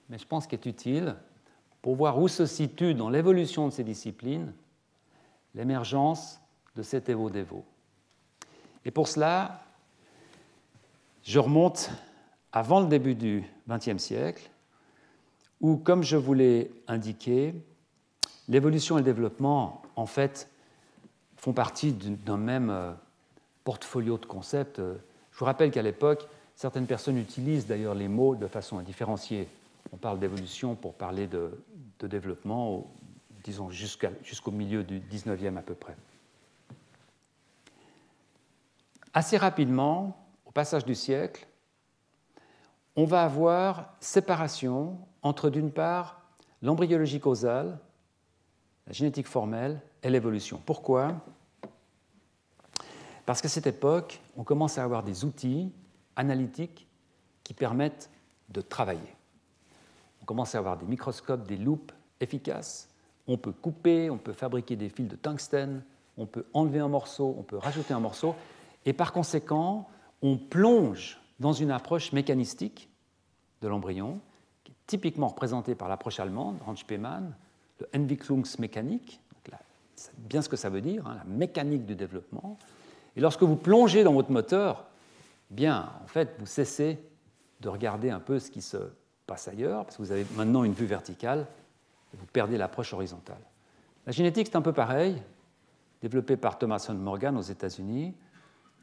mais je pense qu'il est utile pour voir où se situe dans l'évolution de ces disciplines l'émergence de cet Evo-Devo. Et pour cela, je remonte avant le début du XXe siècle, où, comme je vous l'ai indiqué, l'évolution et le développement, en fait, font partie d'un même portfolio de concepts. Je vous rappelle qu'à l'époque, certaines personnes utilisent d'ailleurs les mots de façon indifférenciée. On parle d'évolution pour parler de développement, disons jusqu'au milieu du XIXe à peu près. Assez rapidement, au passage du siècle, on va avoir séparation entre, d'une part, l'embryologie causale, la génétique formelle et l'évolution. Pourquoi ? Parce qu'à cette époque, on commence à avoir des outils analytiques qui permettent de travailler. On commence à avoir des microscopes, des loupes efficaces. On peut couper, on peut fabriquer des fils de tungstène, on peut enlever un morceau, on peut rajouter un morceau. Et par conséquent, on plonge dans une approche mécanistique de l'embryon, qui est typiquement représentée par l'approche allemande, Hans Spemann, le Entwicklungsmechanik, c'est bien ce que ça veut dire, la mécanique du développement. Et lorsque vous plongez dans votre moteur, bien, en fait, vous cessez de regarder un peu ce qui se passe ailleurs, parce que vous avez maintenant une vue verticale, et vous perdez l'approche horizontale. La génétique, c'est un peu pareil, développée par Thomas Hunt Morgan aux États-Unis.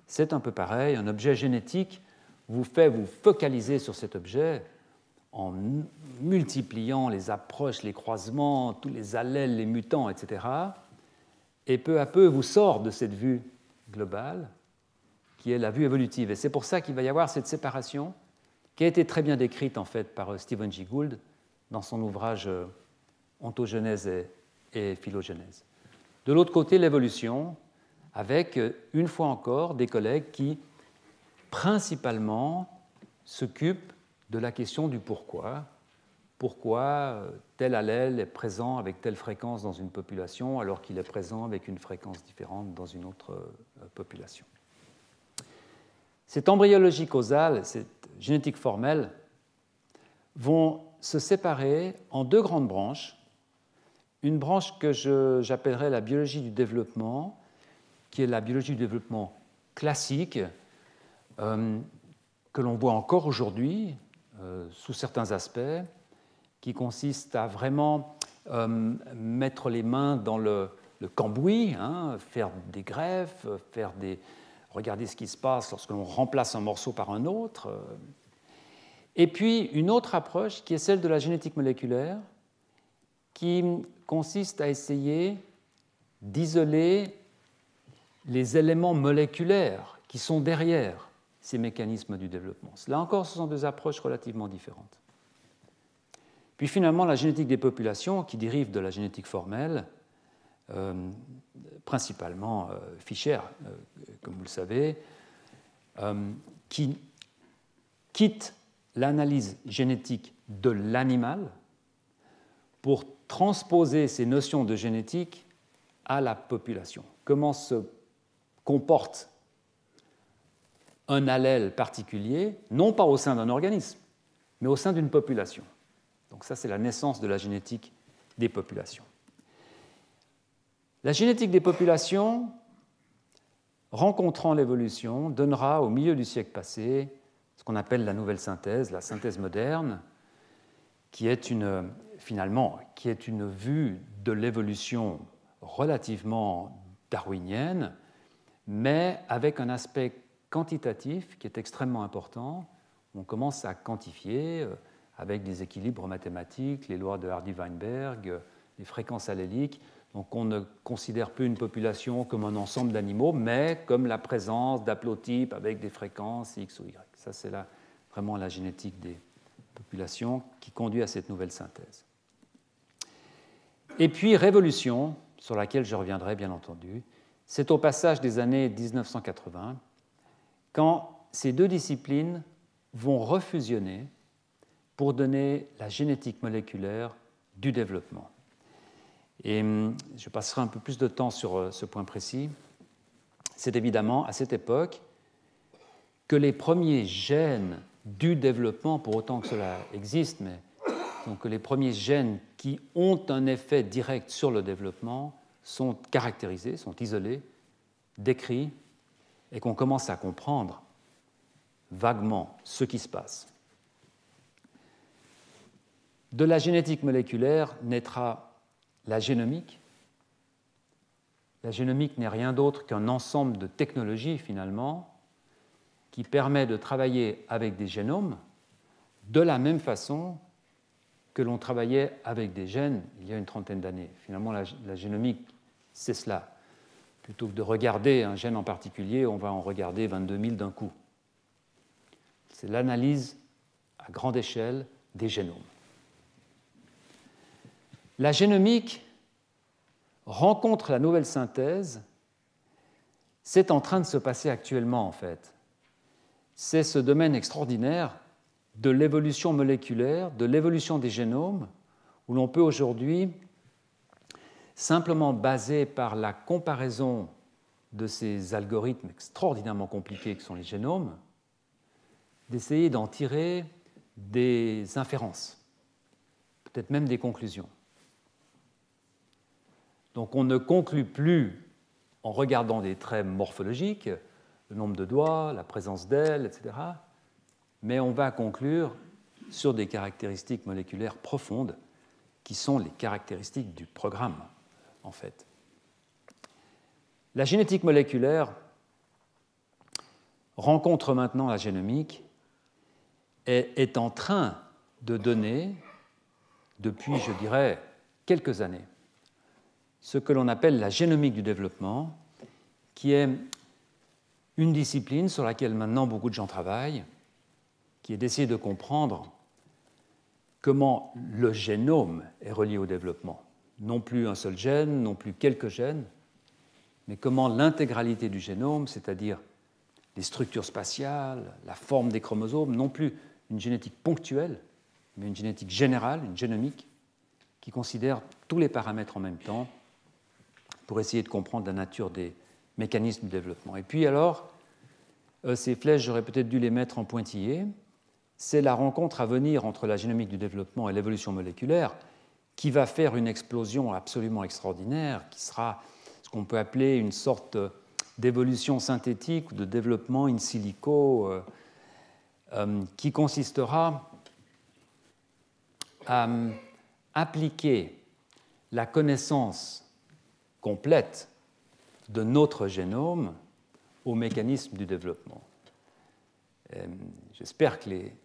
C'est un peu pareil, un objet génétique vous fait vous focaliser sur cet objet en multipliant les approches, les croisements, tous les allèles, les mutants, etc. Et peu à peu vous sort de cette vue globale qui est la vue évolutive. Et c'est pour ça qu'il va y avoir cette séparation qui a été très bien décrite en fait par Stephen Jay Gould dans son ouvrage Ontogenèse et Phylogenèse. De l'autre côté, l'évolution, avec, une fois encore, des collègues qui, principalement, s'occupent de la question du pourquoi. Pourquoi tel allèle est présent avec telle fréquence dans une population alors qu'il est présent avec une fréquence différente dans une autre population. Cette embryologie causale, cette génétique formelle, vont se séparer en deux grandes branches. Une branche que j'appellerais la biologie du développement, qui est la biologie du développement classique, que l'on voit encore aujourd'hui sous certains aspects, qui consiste à vraiment mettre les mains dans le cambouis, faire des greffes, regarder ce qui se passe lorsque l'on remplace un morceau par un autre. Et puis une autre approche qui est celle de la génétique moléculaire, qui consiste à essayer d'isoler les éléments moléculaires qui sont derrière ces mécanismes du développement. Là encore, ce sont deux approches relativement différentes. Puis finalement, la génétique des populations, qui dérive de la génétique formelle, principalement Fischer, comme vous le savez, qui quitte l'analyse génétique de l'animal pour transposer ces notions de génétique à la population. Comment se comporte un allèle particulier, non pas au sein d'un organisme, mais au sein d'une population. Donc ça, c'est la naissance de la génétique des populations. La génétique des populations, rencontrant l'évolution, donnera au milieu du siècle passé ce qu'on appelle la nouvelle synthèse, la synthèse moderne, qui est finalement une vue de l'évolution relativement darwinienne, mais avec un aspect quantitatif qui est extrêmement important. On commence à quantifier avec des équilibres mathématiques, les lois de Hardy-Weinberg, les fréquences alléliques. Donc on ne considère plus une population comme un ensemble d'animaux, mais comme la présence d'haplotypes avec des fréquences X ou Y. Ça, c'est vraiment la génétique des populations qui conduit à cette nouvelle synthèse. Et puis, révolution, sur laquelle je reviendrai bien entendu, c'est au passage des années 1980, quand ces deux disciplines vont refusionner pour donner la génétique moléculaire du développement. Et je passerai un peu plus de temps sur ce point précis. C'est évidemment à cette époque que les premiers gènes du développement, pour autant que cela existe, mais donc que les premiers gènes qui ont un effet direct sur le développement sont caractérisés, sont isolés, décrits, et qu'on commence à comprendre vaguement ce qui se passe. De la génétique moléculaire naîtra la génomique. La génomique n'est rien d'autre qu'un ensemble de technologies, finalement, qui permet de travailler avec des génomes de la même façon que l'on travaillait avec des gènes il y a une trentaine d'années. Finalement, la génomique, c'est cela. Plutôt que de regarder un gène en particulier, on va en regarder 22 000 d'un coup. C'est l'analyse à grande échelle des génomes. La génomique rencontre la nouvelle synthèse. C'est en train de se passer actuellement, en fait. C'est ce domaine extraordinaire de l'évolution moléculaire, de l'évolution des génomes, où l'on peut aujourd'hui, simplement basé par la comparaison de ces algorithmes extraordinairement compliqués que sont les génomes, d'essayer d'en tirer des inférences, peut-être même des conclusions. Donc on ne conclut plus en regardant des traits morphologiques, le nombre de doigts, la présence d'ailes, etc., mais on va conclure sur des caractéristiques moléculaires profondes qui sont les caractéristiques du programme, en fait. La génétique moléculaire rencontre maintenant la génomique et est en train de donner, depuis, je dirais, quelques années, ce que l'on appelle la génomique du développement, qui est une discipline sur laquelle maintenant beaucoup de gens travaillent, qui est d'essayer de comprendre comment le génome est relié au développement. Non plus un seul gène, non plus quelques gènes, mais comment l'intégralité du génome, c'est-à-dire les structures spatiales, la forme des chromosomes, non plus une génétique ponctuelle, mais une génétique générale, une génomique, qui considère tous les paramètres en même temps pour essayer de comprendre la nature des mécanismes du développement. Et puis alors, ces flèches, j'aurais peut-être dû les mettre en pointillé. C'est la rencontre à venir entre la génomique du développement et l'évolution moléculaire qui va faire une explosion absolument extraordinaire, qui sera ce qu'on peut appeler une sorte d'évolution synthétique ou de développement in silico, qui consistera à appliquer la connaissance complète de notre génome au mécanisme du développement. J'espère que les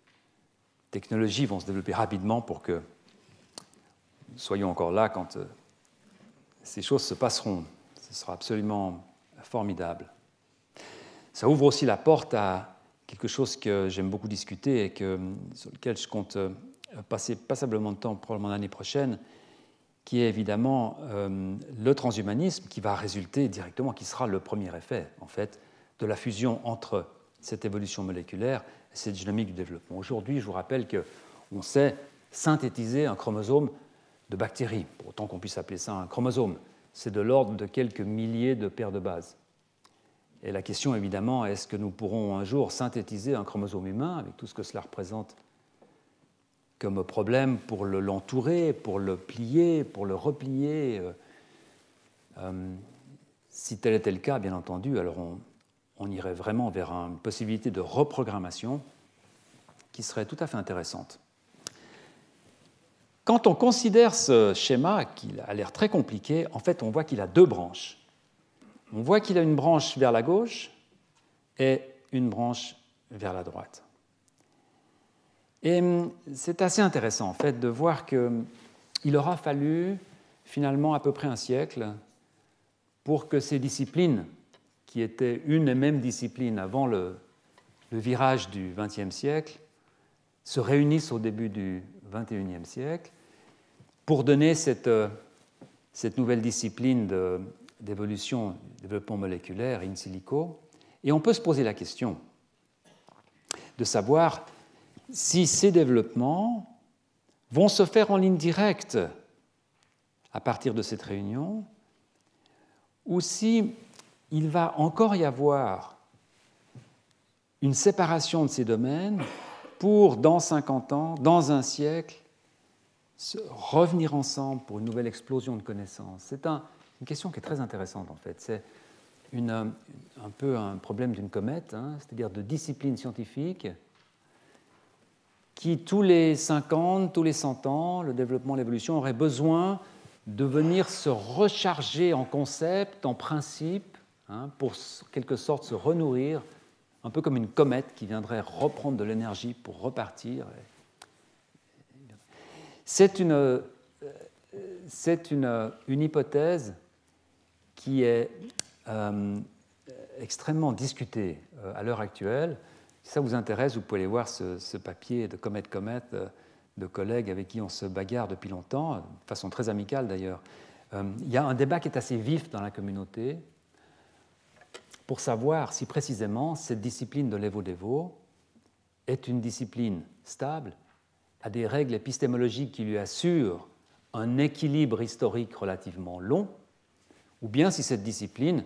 technologies vont se développer rapidement pour que nous soyons encore là quand ces choses se passeront. Ce sera absolument formidable. Ça ouvre aussi la porte à quelque chose que j'aime beaucoup discuter et sur lequel je compte passer passablement de temps, probablement l'année prochaine, qui est évidemment le transhumanisme, qui va résulter directement, qui sera le premier effet, en fait, de la fusion entre cette évolution moléculaire et cette dynamique du développement. Aujourd'hui, je vous rappelle qu'on sait synthétiser un chromosome de bactéries, pour autant qu'on puisse appeler ça un chromosome. C'est de l'ordre de quelques milliers de paires de bases. Et la question, évidemment, est-ce que nous pourrons un jour synthétiser un chromosome humain, avec tout ce que cela représente comme problème pour l'entourer, pour le plier, pour le replier. Si tel était le cas, bien entendu, alors on irait vraiment vers une possibilité de reprogrammation qui serait tout à fait intéressante. Quand on considère ce schéma, qui a l'air très compliqué, en fait, on voit qu'il a deux branches. On voit qu'il a une branche vers la gauche et une branche vers la droite. Et c'est assez intéressant, en fait, de voir qu'il aura fallu finalement à peu près un siècle pour que ces disciplines, qui étaient une et même discipline avant le virage du XXe siècle, se réunissent au début du XXIe siècle pour donner cette nouvelle discipline d'évolution, développement moléculaire in silico. Et on peut se poser la question de savoir si ces développements vont se faire en ligne directe à partir de cette réunion, ou si il va encore y avoir une séparation de ces domaines pour, dans 50 ans, dans un siècle, revenir ensemble pour une nouvelle explosion de connaissances. C'est une question qui est très intéressante, en fait. C'est un peu un problème d'une comète, c'est-à-dire de disciplines scientifiques qui, tous les 50, tous les 100 ans, le développement, l'évolution, aurait besoin de venir se recharger en concept, en principe, pour quelque sorte se renourrir, un peu comme une comète qui viendrait reprendre de l'énergie pour repartir. C'est une hypothèse qui est extrêmement discutée à l'heure actuelle. Si ça vous intéresse, vous pouvez aller voir ce papier de Comet de collègues avec qui on se bagarre depuis longtemps, de façon très amicale d'ailleurs. Il y a un débat qui est assez vif dans la communauté pour savoir si précisément cette discipline de l'Evo-Devo est une discipline stable, a des règles épistémologiques qui lui assurent un équilibre historique relativement long, ou bien si cette discipline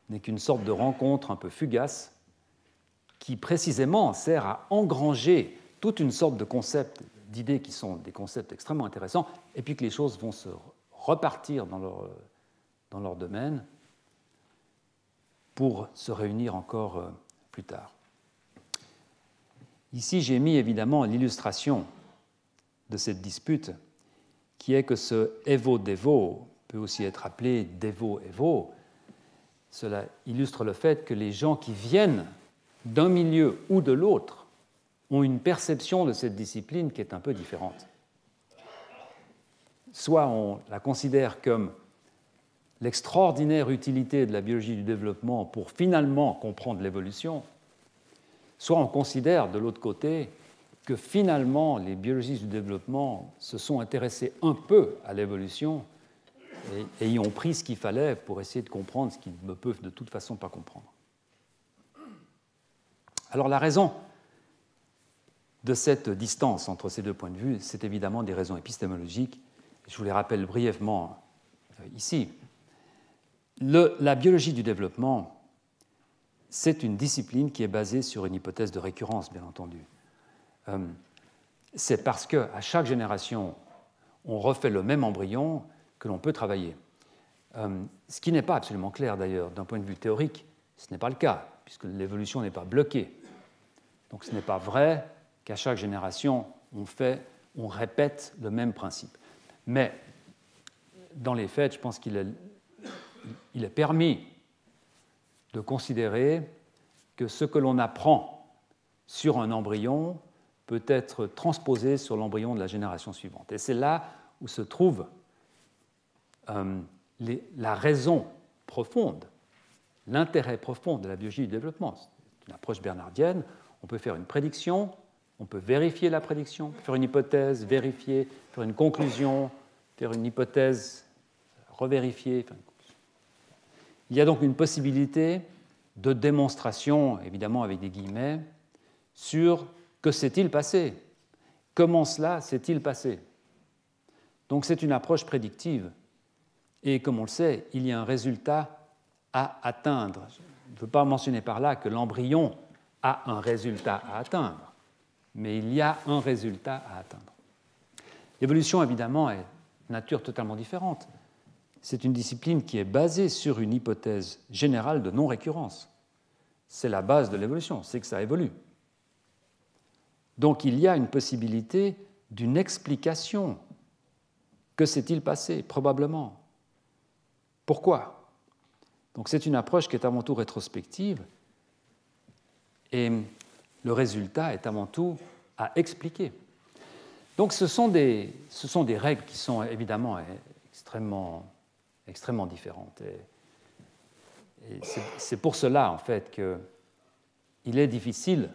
n'est qu'une sorte de rencontre un peu fugace qui précisément sert à engranger toute une sorte de concepts, d'idées qui sont des concepts extrêmement intéressants, et puis que les choses vont se repartir dans leur domaine pour se réunir encore plus tard. Ici, j'ai mis évidemment l'illustration de cette dispute, qui est que ce Evo-Devo peut aussi être appelé Devo-Evo. Cela illustre le fait que les gens qui viennent d'un milieu ou de l'autre ont une perception de cette discipline qui est un peu différente. Soit on la considère comme l'extraordinaire utilité de la biologie du développement pour finalement comprendre l'évolution, soit on considère de l'autre côté que finalement les biologistes du développement se sont intéressés un peu à l'évolution et y ont pris ce qu'il fallait pour essayer de comprendre ce qu'ils ne peuvent de toute façon pas comprendre. Alors la raison de cette distance entre ces deux points de vue, c'est évidemment des raisons épistémologiques. Je vous les rappelle brièvement ici. La biologie du développement, c'est une discipline qui est basée sur une hypothèse de récurrence, bien entendu. C'est parce qu'à chaque génération, on refait le même embryon que l'on peut travailler. Ce qui n'est pas absolument clair, d'ailleurs, d'un point de vue théorique, ce n'est pas le cas, puisque l'évolution n'est pas bloquée. Donc ce n'est pas vrai qu'à chaque génération, on répète le même principe. Mais dans les faits, je pense qu'il est permis de considérer que ce que l'on apprend sur un embryon peut être transposé sur l'embryon de la génération suivante. Et c'est là où se trouve la raison profonde, l'intérêt profond de la biologie du développement. C'est une approche bernardienne. On peut faire une prédiction On peut vérifier la prédiction, faire une hypothèse, vérifier, faire une conclusion, faire une hypothèse, revérifier. Il y a donc une possibilité de démonstration, évidemment avec des guillemets, sur que s'est-il passé, comment cela s'est-il passé. Donc c'est une approche prédictive. Et comme on le sait, il y a un résultat à atteindre. Je ne veux pas mentionner par là que l'embryon a un résultat à atteindre, mais il y a un résultat à atteindre. L'évolution, évidemment, est de nature totalement différente. C'est une discipline qui est basée sur une hypothèse générale de non-récurrence. C'est la base de l'évolution, c'est que ça évolue. Donc il y a une possibilité d'une explication. Que s'est-il passé? Probablement. Pourquoi? Donc c'est une approche qui est avant tout rétrospective et le résultat est avant tout à expliquer. Donc ce sont des règles qui sont évidemment extrêmement différentes. Et c'est pour cela, en fait, qu'il est difficile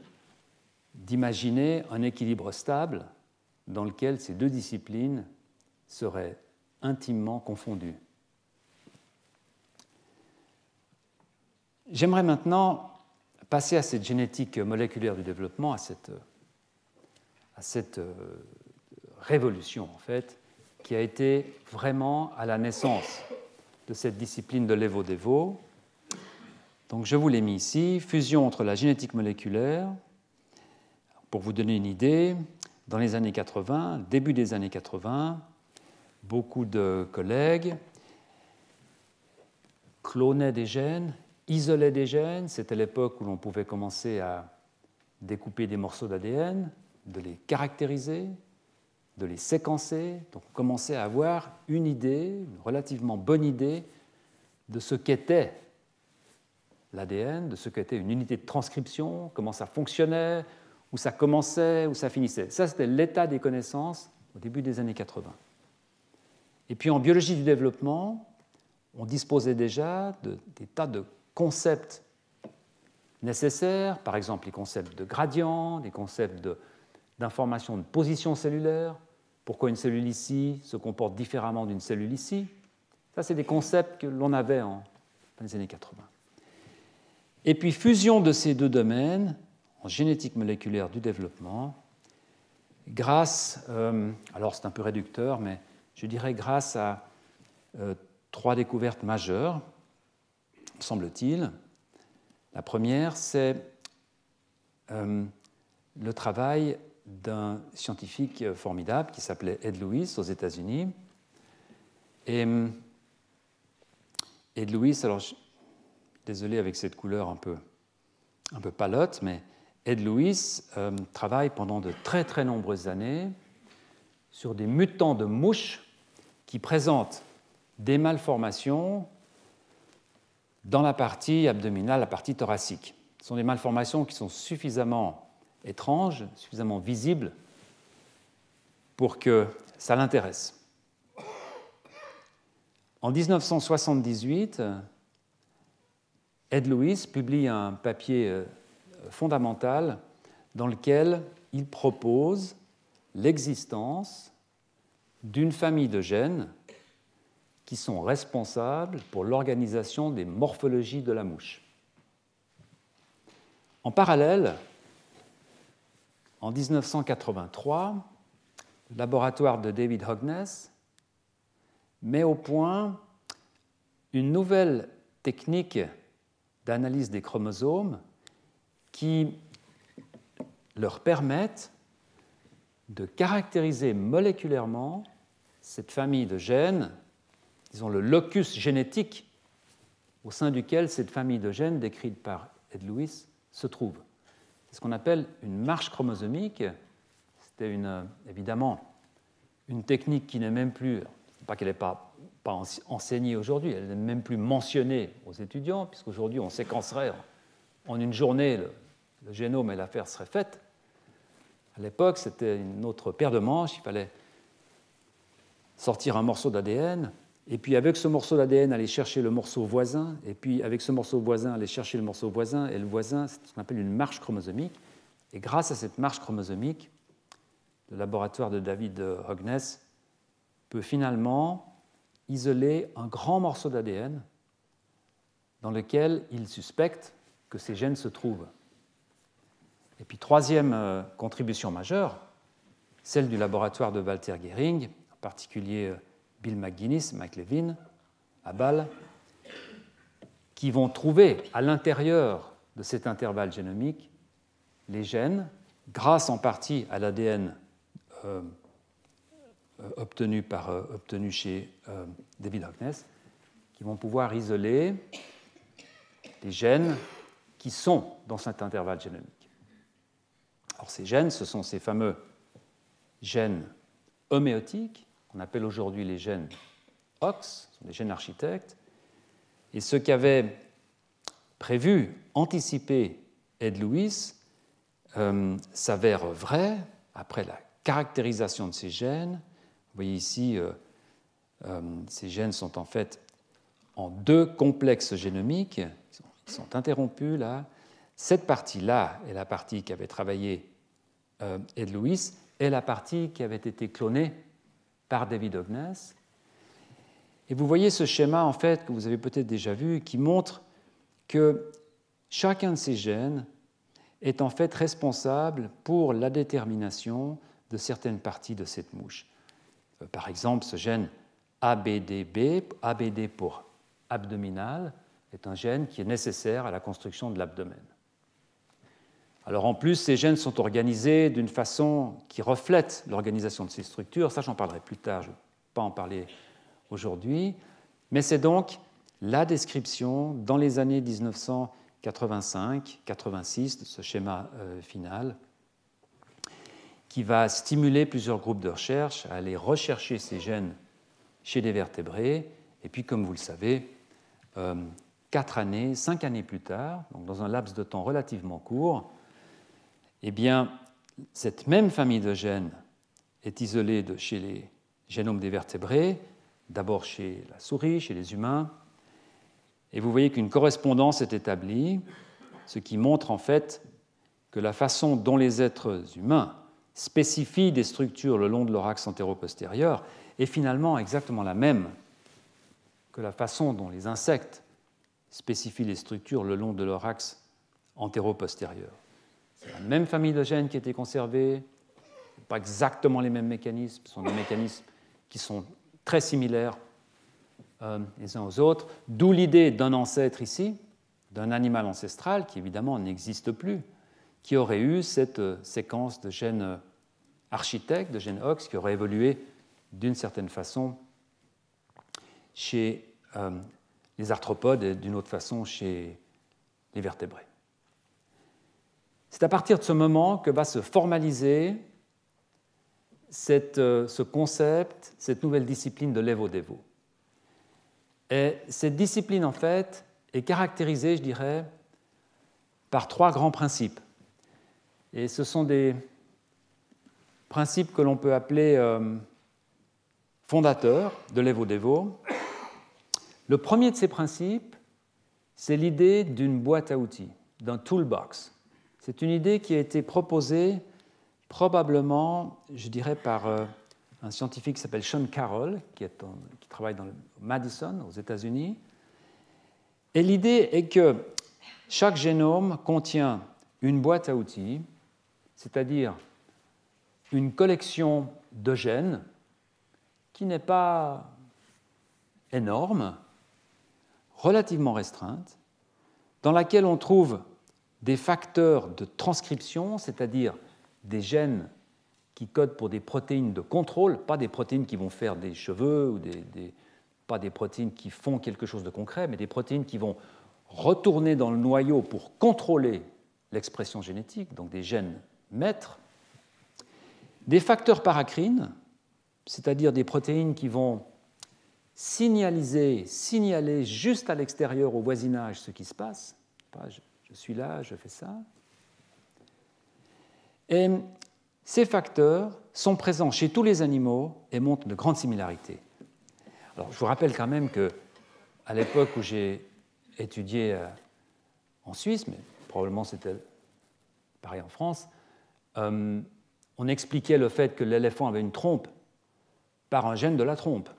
d'imaginer un équilibre stable dans lequel ces deux disciplines seraient intimement confondues. J'aimerais maintenant passer à cette génétique moléculaire du développement, à cette révolution, en fait, qui a été vraiment à la naissance de cette discipline de Levo-Devo. Donc je vous l'ai mis ici, fusion entre la génétique moléculaire. Pour vous donner une idée, dans les années 80, début des années 80, beaucoup de collègues clonaient des gènes, isolaient des gènes. C'était l'époque où l'on pouvait commencer à découper des morceaux d'ADN, de les caractériser, de les séquencer. Donc on commençait à avoir une idée, une relativement bonne idée de ce qu'était l'ADN, de ce qu'était une unité de transcription, comment ça fonctionnait, où ça commençait, où ça finissait. Ça, c'était l'état des connaissances au début des années 80. Et puis en biologie du développement, on disposait déjà des tas de concepts nécessaires, par exemple les concepts de gradient, des concepts d'information de position cellulaire, pourquoi une cellule ici se comporte différemment d'une cellule ici. Ça, c'est des concepts que l'on avait dans les années 80. Et puis fusion de ces deux domaines, en génétique moléculaire du développement, grâce, alors c'est un peu réducteur, mais je dirais grâce à trois découvertes majeures, semble-t-il. La première, c'est le travail d'un scientifique formidable qui s'appelait Ed Lewis aux États-Unis. Et Ed Lewis, alors désolé avec cette couleur un peu palote, mais Ed Lewis travaille pendant de très très nombreuses années sur des mutants de mouches qui présentent des malformations dans la partie abdominale, la partie thoracique. Ce sont des malformations qui sont suffisamment étranges, suffisamment visibles pour que ça l'intéresse. En 1978, Ed Lewis publie un papier fondamental dans lequel il propose l'existence d'une famille de gènes qui sont responsables pour l'organisation des morphologies de la mouche. En parallèle, en 1983, le laboratoire de David Hogness met au point une nouvelle technique d'analyse des chromosomes qui leur permettent de caractériser moléculairement cette famille de gènes, disons le locus génétique au sein duquel cette famille de gènes décrite par Ed Lewis se trouve. C'est ce qu'on appelle une marche chromosomique. C'était évidemment une technique qui n'est même plus, pas qu'elle n'est pas enseignée aujourd'hui, elle n'est même plus mentionnée aux étudiants, puisqu'aujourd'hui on séquencerait en une journée le génome et l'affaire serait faite. À l'époque, c'était une autre paire de manches, il fallait sortir un morceau d'ADN, et puis avec ce morceau d'ADN, aller chercher le morceau voisin, et puis avec ce morceau voisin, aller chercher le morceau voisin, et le voisin, c'est ce qu'on appelle une marche chromosomique. Et grâce à cette marche chromosomique, le laboratoire de David Hognes peut finalement isoler un grand morceau d'ADN dans lequel il suspecte que ces gènes se trouvent. Et puis, troisième contribution majeure, celle du laboratoire de Walter Gehring, en particulier Bill McGuinness, Mike Levin, à Bâle, qui vont trouver à l'intérieur de cet intervalle génomique les gènes, grâce en partie à l'ADN obtenu chez David Hognes, qui vont pouvoir isoler les gènes qui sont dans cet intervalle génomique. Alors ces gènes, ce sont ces fameux gènes homéotiques, qu'on appelle aujourd'hui les gènes OX, ce sont des gènes architectes, et ce qu'avait prévu, anticipé Ed Lewis, s'avère vrai après la caractérisation de ces gènes. Vous voyez ici, ces gènes sont en fait en deux complexes génomiques, ils sont interrompus là. Cette partie-là est la partie qu'avait travaillé Ed Lewis et la partie qui avait été clonée par David Hognes. Et vous voyez ce schéma en fait que vous avez peut-être déjà vu qui montre que chacun de ces gènes est en fait responsable pour la détermination de certaines parties de cette mouche. Par exemple, ce gène ABDB, ABD pour abdominal, est un gène qui est nécessaire à la construction de l'abdomen. Alors en plus, ces gènes sont organisés d'une façon qui reflète l'organisation de ces structures. Ça, j'en parlerai plus tard, je ne vais pas en parler aujourd'hui. Mais c'est donc la description dans les années 1985-86 de ce schéma final qui va stimuler plusieurs groupes de recherche à aller rechercher ces gènes chez les vertébrés. Et puis, comme vous le savez, 5 années plus tard, donc dans un laps de temps relativement court, eh bien, cette même famille de gènes est isolée chez les génomes des vertébrés, d'abord chez la souris, chez les humains, et vous voyez qu'une correspondance est établie, ce qui montre en fait que la façon dont les êtres humains spécifient des structures le long de leur axe antéro-postérieur est finalement exactement la même que la façon dont les insectes spécifient les structures le long de leur axe antéro-postérieur. C'est la même famille de gènes qui a été conservée, pas exactement les mêmes mécanismes, ce sont des mécanismes qui sont très similaires les uns aux autres, d'où l'idée d'un ancêtre ici, d'un animal ancestral qui évidemment n'existe plus, qui aurait eu cette séquence de gènes architectes, de gènes OX, qui aurait évolué d'une certaine façon chez les arthropodes et d'une autre façon chez les vertébrés. C'est à partir de ce moment que va se formaliser ce concept, cette nouvelle discipline de l'Evo-Devo. Et cette discipline, en fait, est caractérisée, je dirais, par 3 grands principes. Et ce sont des principes que l'on peut appeler fondateurs de l'Evo-Devo. Le premier de ces principes, c'est l'idée d'une boîte à outils, d'un toolbox. C'est une idée qui a été proposée probablement, je dirais, par un scientifique qui s'appelle Sean Carroll, qui travaille dans le Madison, aux États-Unis. Et l'idée est que chaque génome contient une boîte à outils, c'est-à-dire une collection de gènes qui n'est pas énorme, relativement restreinte, dans laquelle on trouve des facteurs de transcription, c'est-à-dire des gènes qui codent pour des protéines de contrôle, pas des protéines qui vont faire des cheveux, ou pas des protéines qui font quelque chose de concret, mais des protéines qui vont retourner dans le noyau pour contrôler l'expression génétique, donc des gènes maîtres, des facteurs paracrines, c'est-à-dire des protéines qui vont signaler juste à l'extérieur, au voisinage, ce qui se passe. Je suis là, je fais ça. Et ces facteurs sont présents chez tous les animaux et montrent de grandes similarités. Alors, je vous rappelle quand même qu'à l'époque où j'ai étudié en Suisse, mais probablement c'était pareil en France, on expliquait le fait que l'éléphant avait une trompe par un gène de la trompe.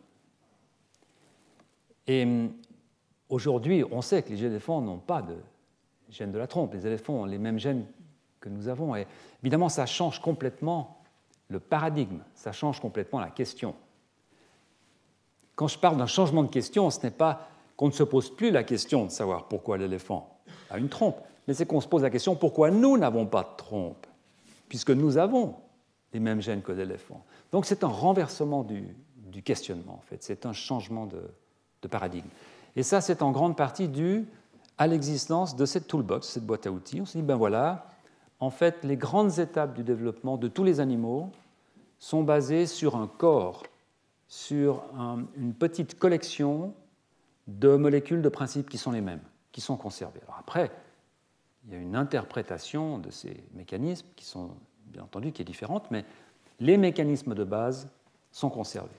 Et aujourd'hui, on sait que les éléphants n'ont pas de gène de la trompe. Les éléphants ont les mêmes gènes que nous avons. Et évidemment, ça change complètement le paradigme, ça change complètement la question. Quand je parle d'un changement de question, ce n'est pas qu'on ne se pose plus la question de savoir pourquoi l'éléphant a une trompe, mais c'est qu'on se pose la question pourquoi nous n'avons pas de trompe, puisque nous avons les mêmes gènes que l'éléphant. Donc c'est un renversement du questionnement, en fait. C'est un changement de paradigme. Et ça, c'est en grande partie dû à l'existence de cette toolbox, cette boîte à outils. On se dit, ben voilà, en fait, les grandes étapes du développement de tous les animaux sont basées sur un corps, sur une petite collection de molécules, de principes qui sont les mêmes, qui sont conservés. Alors après, il y a une interprétation de ces mécanismes qui sont, bien entendu, qui est différente, mais les mécanismes de base sont conservés.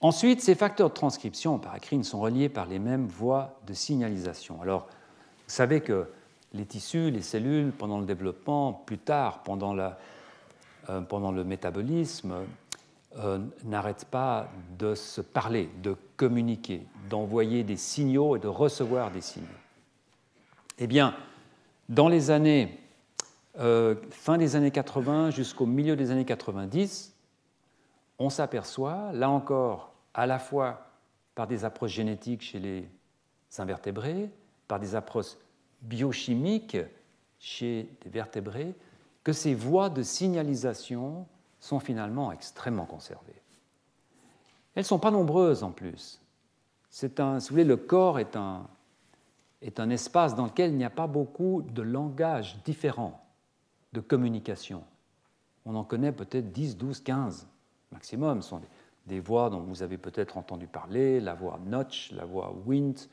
Ensuite, ces facteurs de transcription par acrine sont reliés par les mêmes voies de signalisation. Alors, vous savez que les tissus, les cellules, pendant le développement, plus tard, pendant le métabolisme, n'arrêtent pas de se parler, de communiquer, d'envoyer des signaux et de recevoir des signaux. Eh bien, dans les années, fin des années 80 jusqu'au milieu des années 90, on s'aperçoit, là encore, à la fois par des approches génétiques chez les invertébrés, par des approches biochimiques chez les vertébrés, que ces voies de signalisation sont finalement extrêmement conservées. Elles ne sont pas nombreuses en plus. Si vous voulez, le corps est un espace dans lequel il n'y a pas beaucoup de langages différents de communication. On en connaît peut-être 10, 12, 15 maximum. Ce sont des voix dont vous avez peut-être entendu parler, la voix Notch, la voix Wnt,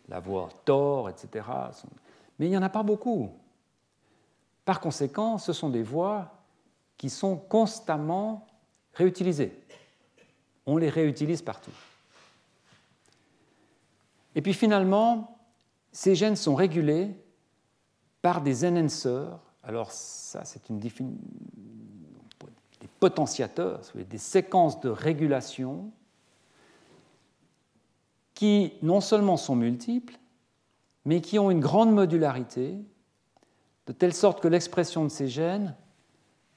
la voix Thor, etc. Mais il n'y en a pas beaucoup. Par conséquent, ce sont des voix qui sont constamment réutilisées. On les réutilise partout. Et puis finalement, ces gènes sont régulés par des enhancers. Alors ça, c'est des potentiateurs, des séquences de régulation qui non seulement sont multiples, mais qui ont une grande modularité, de telle sorte que l'expression de ces gènes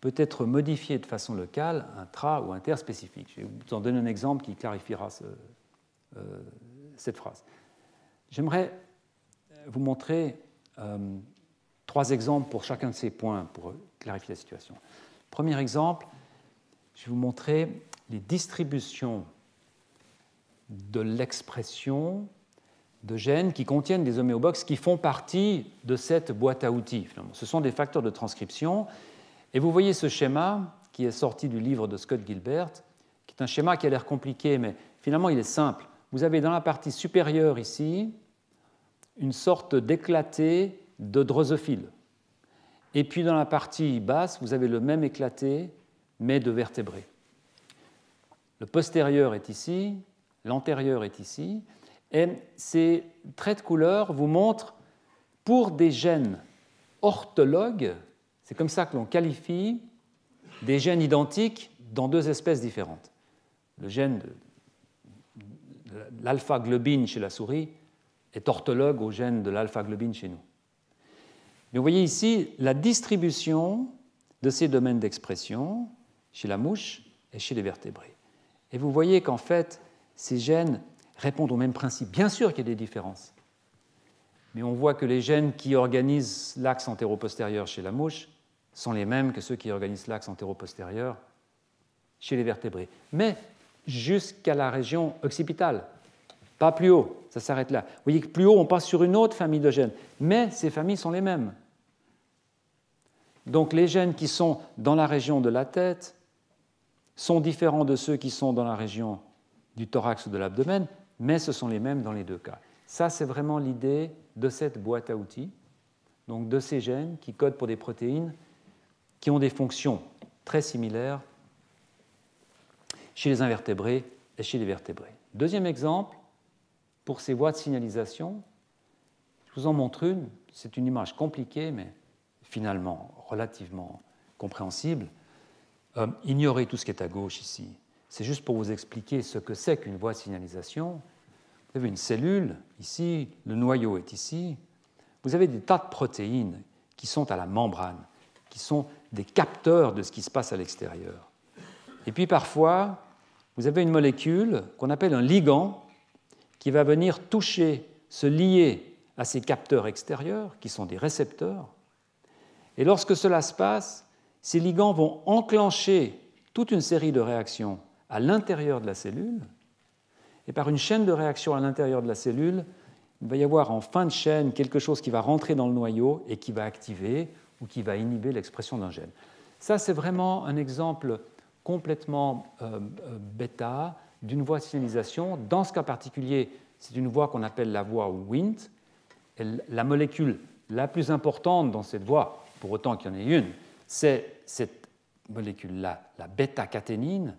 peut être modifiée de façon locale, intra- ou interspécifique. Je vais vous en donner un exemple qui clarifiera cette phrase. J'aimerais vous montrer 3 exemples pour chacun de ces points pour clarifier la situation. Premier exemple, je vais vous montrer les distributions de l'expression de gènes qui contiennent des homéobox qui font partie de cette boîte à outils. Ce sont des facteurs de transcription. Et vous voyez ce schéma qui est sorti du livre de Scott Gilbert, qui est un schéma qui a l'air compliqué, mais finalement il est simple. Vous avez dans la partie supérieure ici une sorte d'éclaté de drosophile. Et puis dans la partie basse, vous avez le même éclaté, mais de vertébrés. Le postérieur est ici, l'antérieur est ici, et ces traits de couleur vous montrent, pour des gènes orthologues, c'est comme ça que l'on qualifie des gènes identiques dans 2 espèces différentes. Le gène de l'alpha-globine chez la souris est orthologue au gène de l'alpha-globine chez nous. Mais vous voyez ici la distribution de ces domaines d'expression chez la mouche et chez les vertébrés. Et vous voyez qu'en fait, ces gènes répondent au même principe. Bien sûr qu'il y a des différences, mais on voit que les gènes qui organisent l'axe antéro-postérieur chez la mouche sont les mêmes que ceux qui organisent l'axe antéro-postérieur chez les vertébrés. Mais jusqu'à la région occipitale, pas plus haut, ça s'arrête là. Vous voyez que plus haut, on passe sur une autre famille de gènes, mais ces familles sont les mêmes. Donc les gènes qui sont dans la région de la tête sont différents de ceux qui sont dans la région du thorax ou de l'abdomen, mais ce sont les mêmes dans les 2 cas. Ça, c'est vraiment l'idée de cette boîte à outils, donc de ces gènes qui codent pour des protéines qui ont des fonctions très similaires chez les invertébrés et chez les vertébrés. Deuxième exemple, pour ces voies de signalisation, je vous en montre une. C'est une image compliquée, mais finalement relativement compréhensible. Ignorez tout ce qui est à gauche ici. C'est juste pour vous expliquer ce que c'est qu'une voie de signalisation. Vous avez une cellule ici, le noyau est ici. Vous avez des tas de protéines qui sont à la membrane, qui sont des capteurs de ce qui se passe à l'extérieur. Et puis parfois, vous avez une molécule qu'on appelle un ligand qui va venir toucher, se lier à ces capteurs extérieurs, qui sont des récepteurs. Et lorsque cela se passe, ces ligands vont enclencher toute une série de réactions à l'intérieur de la cellule. Et par une chaîne de réactions à l'intérieur de la cellule, il va y avoir en fin de chaîne quelque chose qui va rentrer dans le noyau et qui va activer ou qui va inhiber l'expression d'un gène. Ça, c'est vraiment un exemple complètement bêta d'une voie de signalisation. Dans ce cas particulier, c'est une voie qu'on appelle la voie Wnt. La molécule la plus importante dans cette voie, pour autant qu'il y en ait une, c'est cette molécule-là, la bêta-caténine.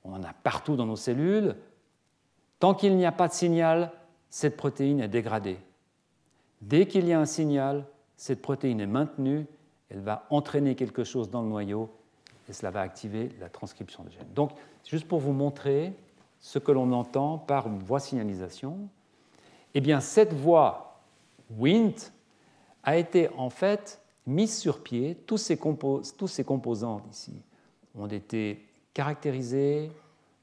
On en a partout dans nos cellules. Tant qu'il n'y a pas de signal, cette protéine est dégradée. Dès qu'il y a un signal, cette protéine est maintenue, elle va entraîner quelque chose dans le noyau et cela va activer la transcription des gènes. Donc, c'est juste pour vous montrer ce que l'on entend par une voie signalisation. Eh bien, cette voie Wnt a été en fait mise sur pied. Tous ces composants ici ont été caractérisés,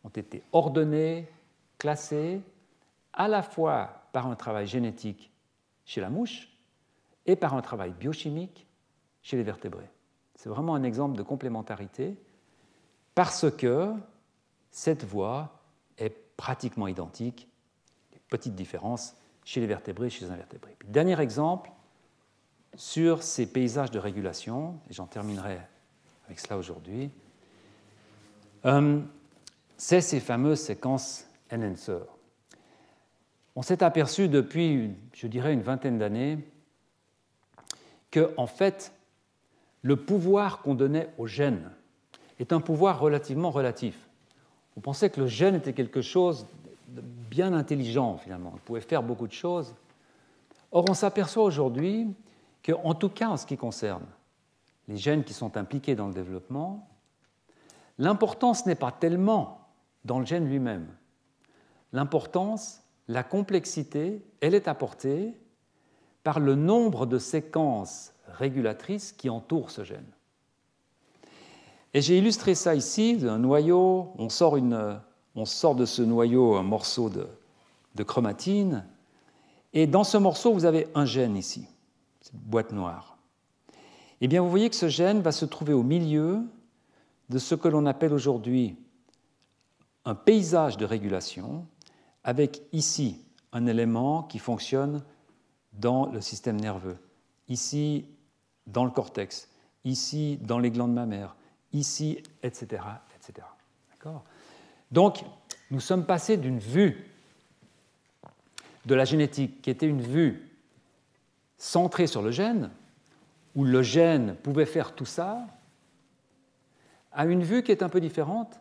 ont été ordonnés, classés, à la fois par un travail génétique chez la mouche et par un travail biochimique chez les vertébrés. C'est vraiment un exemple de complémentarité parce que cette voie est pratiquement identique, des petites différences chez les vertébrés et chez les invertébrés. Puis, dernier exemple sur ces paysages de régulation, et j'en terminerai avec cela aujourd'hui, c'est ces fameuses séquences enhancer. On s'est aperçu depuis, je dirais, une vingtaine d'années que, en fait, le pouvoir qu'on donnait au gène est un pouvoir relativement relatif. On pensait que le gène était quelque chose de bien intelligent, finalement. Il pouvait faire beaucoup de choses. Or, on s'aperçoit aujourd'hui qu'en tout cas, en ce qui concerne les gènes qui sont impliqués dans le développement, l'importance n'est pas tellement dans le gène lui-même. L'importance, la complexité, elle est apportée par le nombre de séquences régulatrices qui entourent ce gène. Et j'ai illustré ça ici, d'un noyau, on sort de ce noyau un morceau de chromatine, et dans ce morceau, vous avez un gène ici, cette boîte noire. Eh bien, vous voyez que ce gène va se trouver au milieu de ce que l'on appelle aujourd'hui un paysage de régulation, avec ici un élément qui fonctionne dans le système nerveux, ici dans le cortex, ici dans les glandes mammaires, ici, etc. etc. D'accord ? Donc, nous sommes passés d'une vue de la génétique qui était une vue centrée sur le gène, où le gène pouvait faire tout ça, à une vue qui est un peu différente.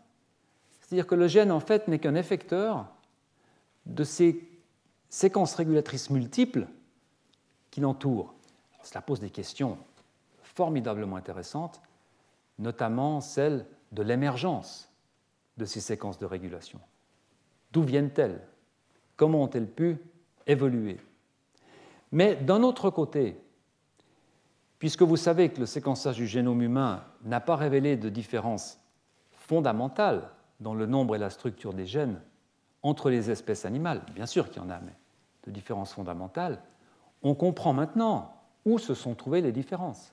C'est-à-dire que le gène, en fait, n'est qu'un effecteur de ces séquences régulatrices multiples qui l'entourent. Cela pose des questions formidablement intéressantes, notamment celle de l'émergence de ces séquences de régulation. D'où viennent-elles ? Comment ont-elles pu évoluer ? Mais d'un autre côté, puisque vous savez que le séquençage du génome humain n'a pas révélé de différence fondamentale dans le nombre et la structure des gènes entre les espèces animales, bien sûr qu'il y en a, mais de différences fondamentales, on comprend maintenant où se sont trouvées les différences.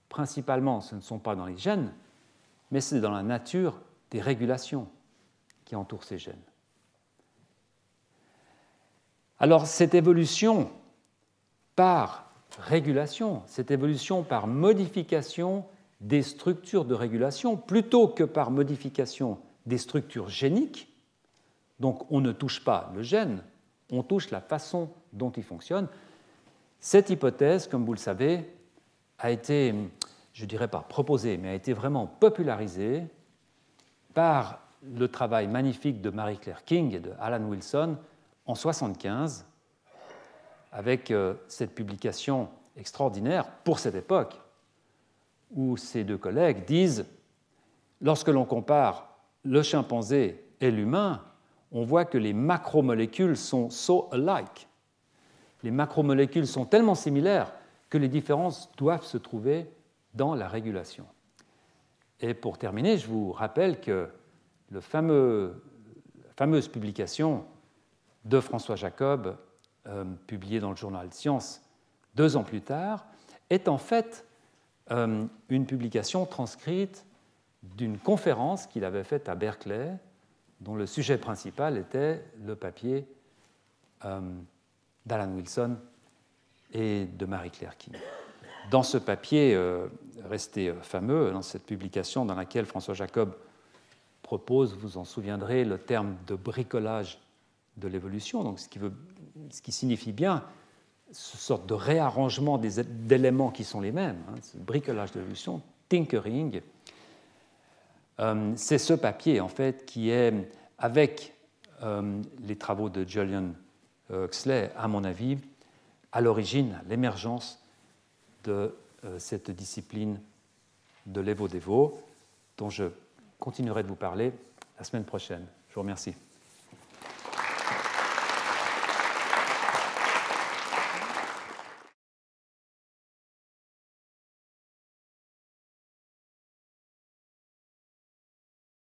Principalement, ce ne sont pas dans les gènes, mais c'est dans la nature des régulations qui entourent ces gènes. Alors, cette évolution par régulation, cette évolution par modification des structures de régulation, plutôt que par modification des structures géniques, donc on ne touche pas le gène, on touche la façon dont il fonctionne. Cette hypothèse, comme vous le savez, a été, je ne dirais pas proposée, mais a été vraiment popularisée par le travail magnifique de Marie-Claire King et de Alan Wilson en 1975, avec cette publication extraordinaire pour cette époque où ces deux collègues disent « Lorsque l'on compare le chimpanzé et l'humain, on voit que les macromolécules sont so alike. Les macromolécules sont tellement similaires que les différences doivent se trouver dans la régulation. » Et pour terminer, je vous rappelle que la fameuse publication de François Jacob, publiée dans le journal Science 2 ans plus tard, est en fait une publication transcrite d'une conférence qu'il avait faite à Berkeley, dont le sujet principal était le papier d'Alan Wilson et de Marie-Claire King. Dans ce papier resté fameux, dans cette publication dans laquelle François Jacob propose, vous en souviendrez, le terme de bricolage de l'évolution, donc ce qui signifie bien ce sorte de réarrangement d'éléments qui sont les mêmes, ce bricolage de l'évolution, tinkering. C'est ce papier, en fait, qui est, avec les travaux de Julian Huxley, à mon avis, à l'origine, l'émergence de cette discipline de l'Evo-Devo, dont je continuerai de vous parler la semaine prochaine. Je vous remercie.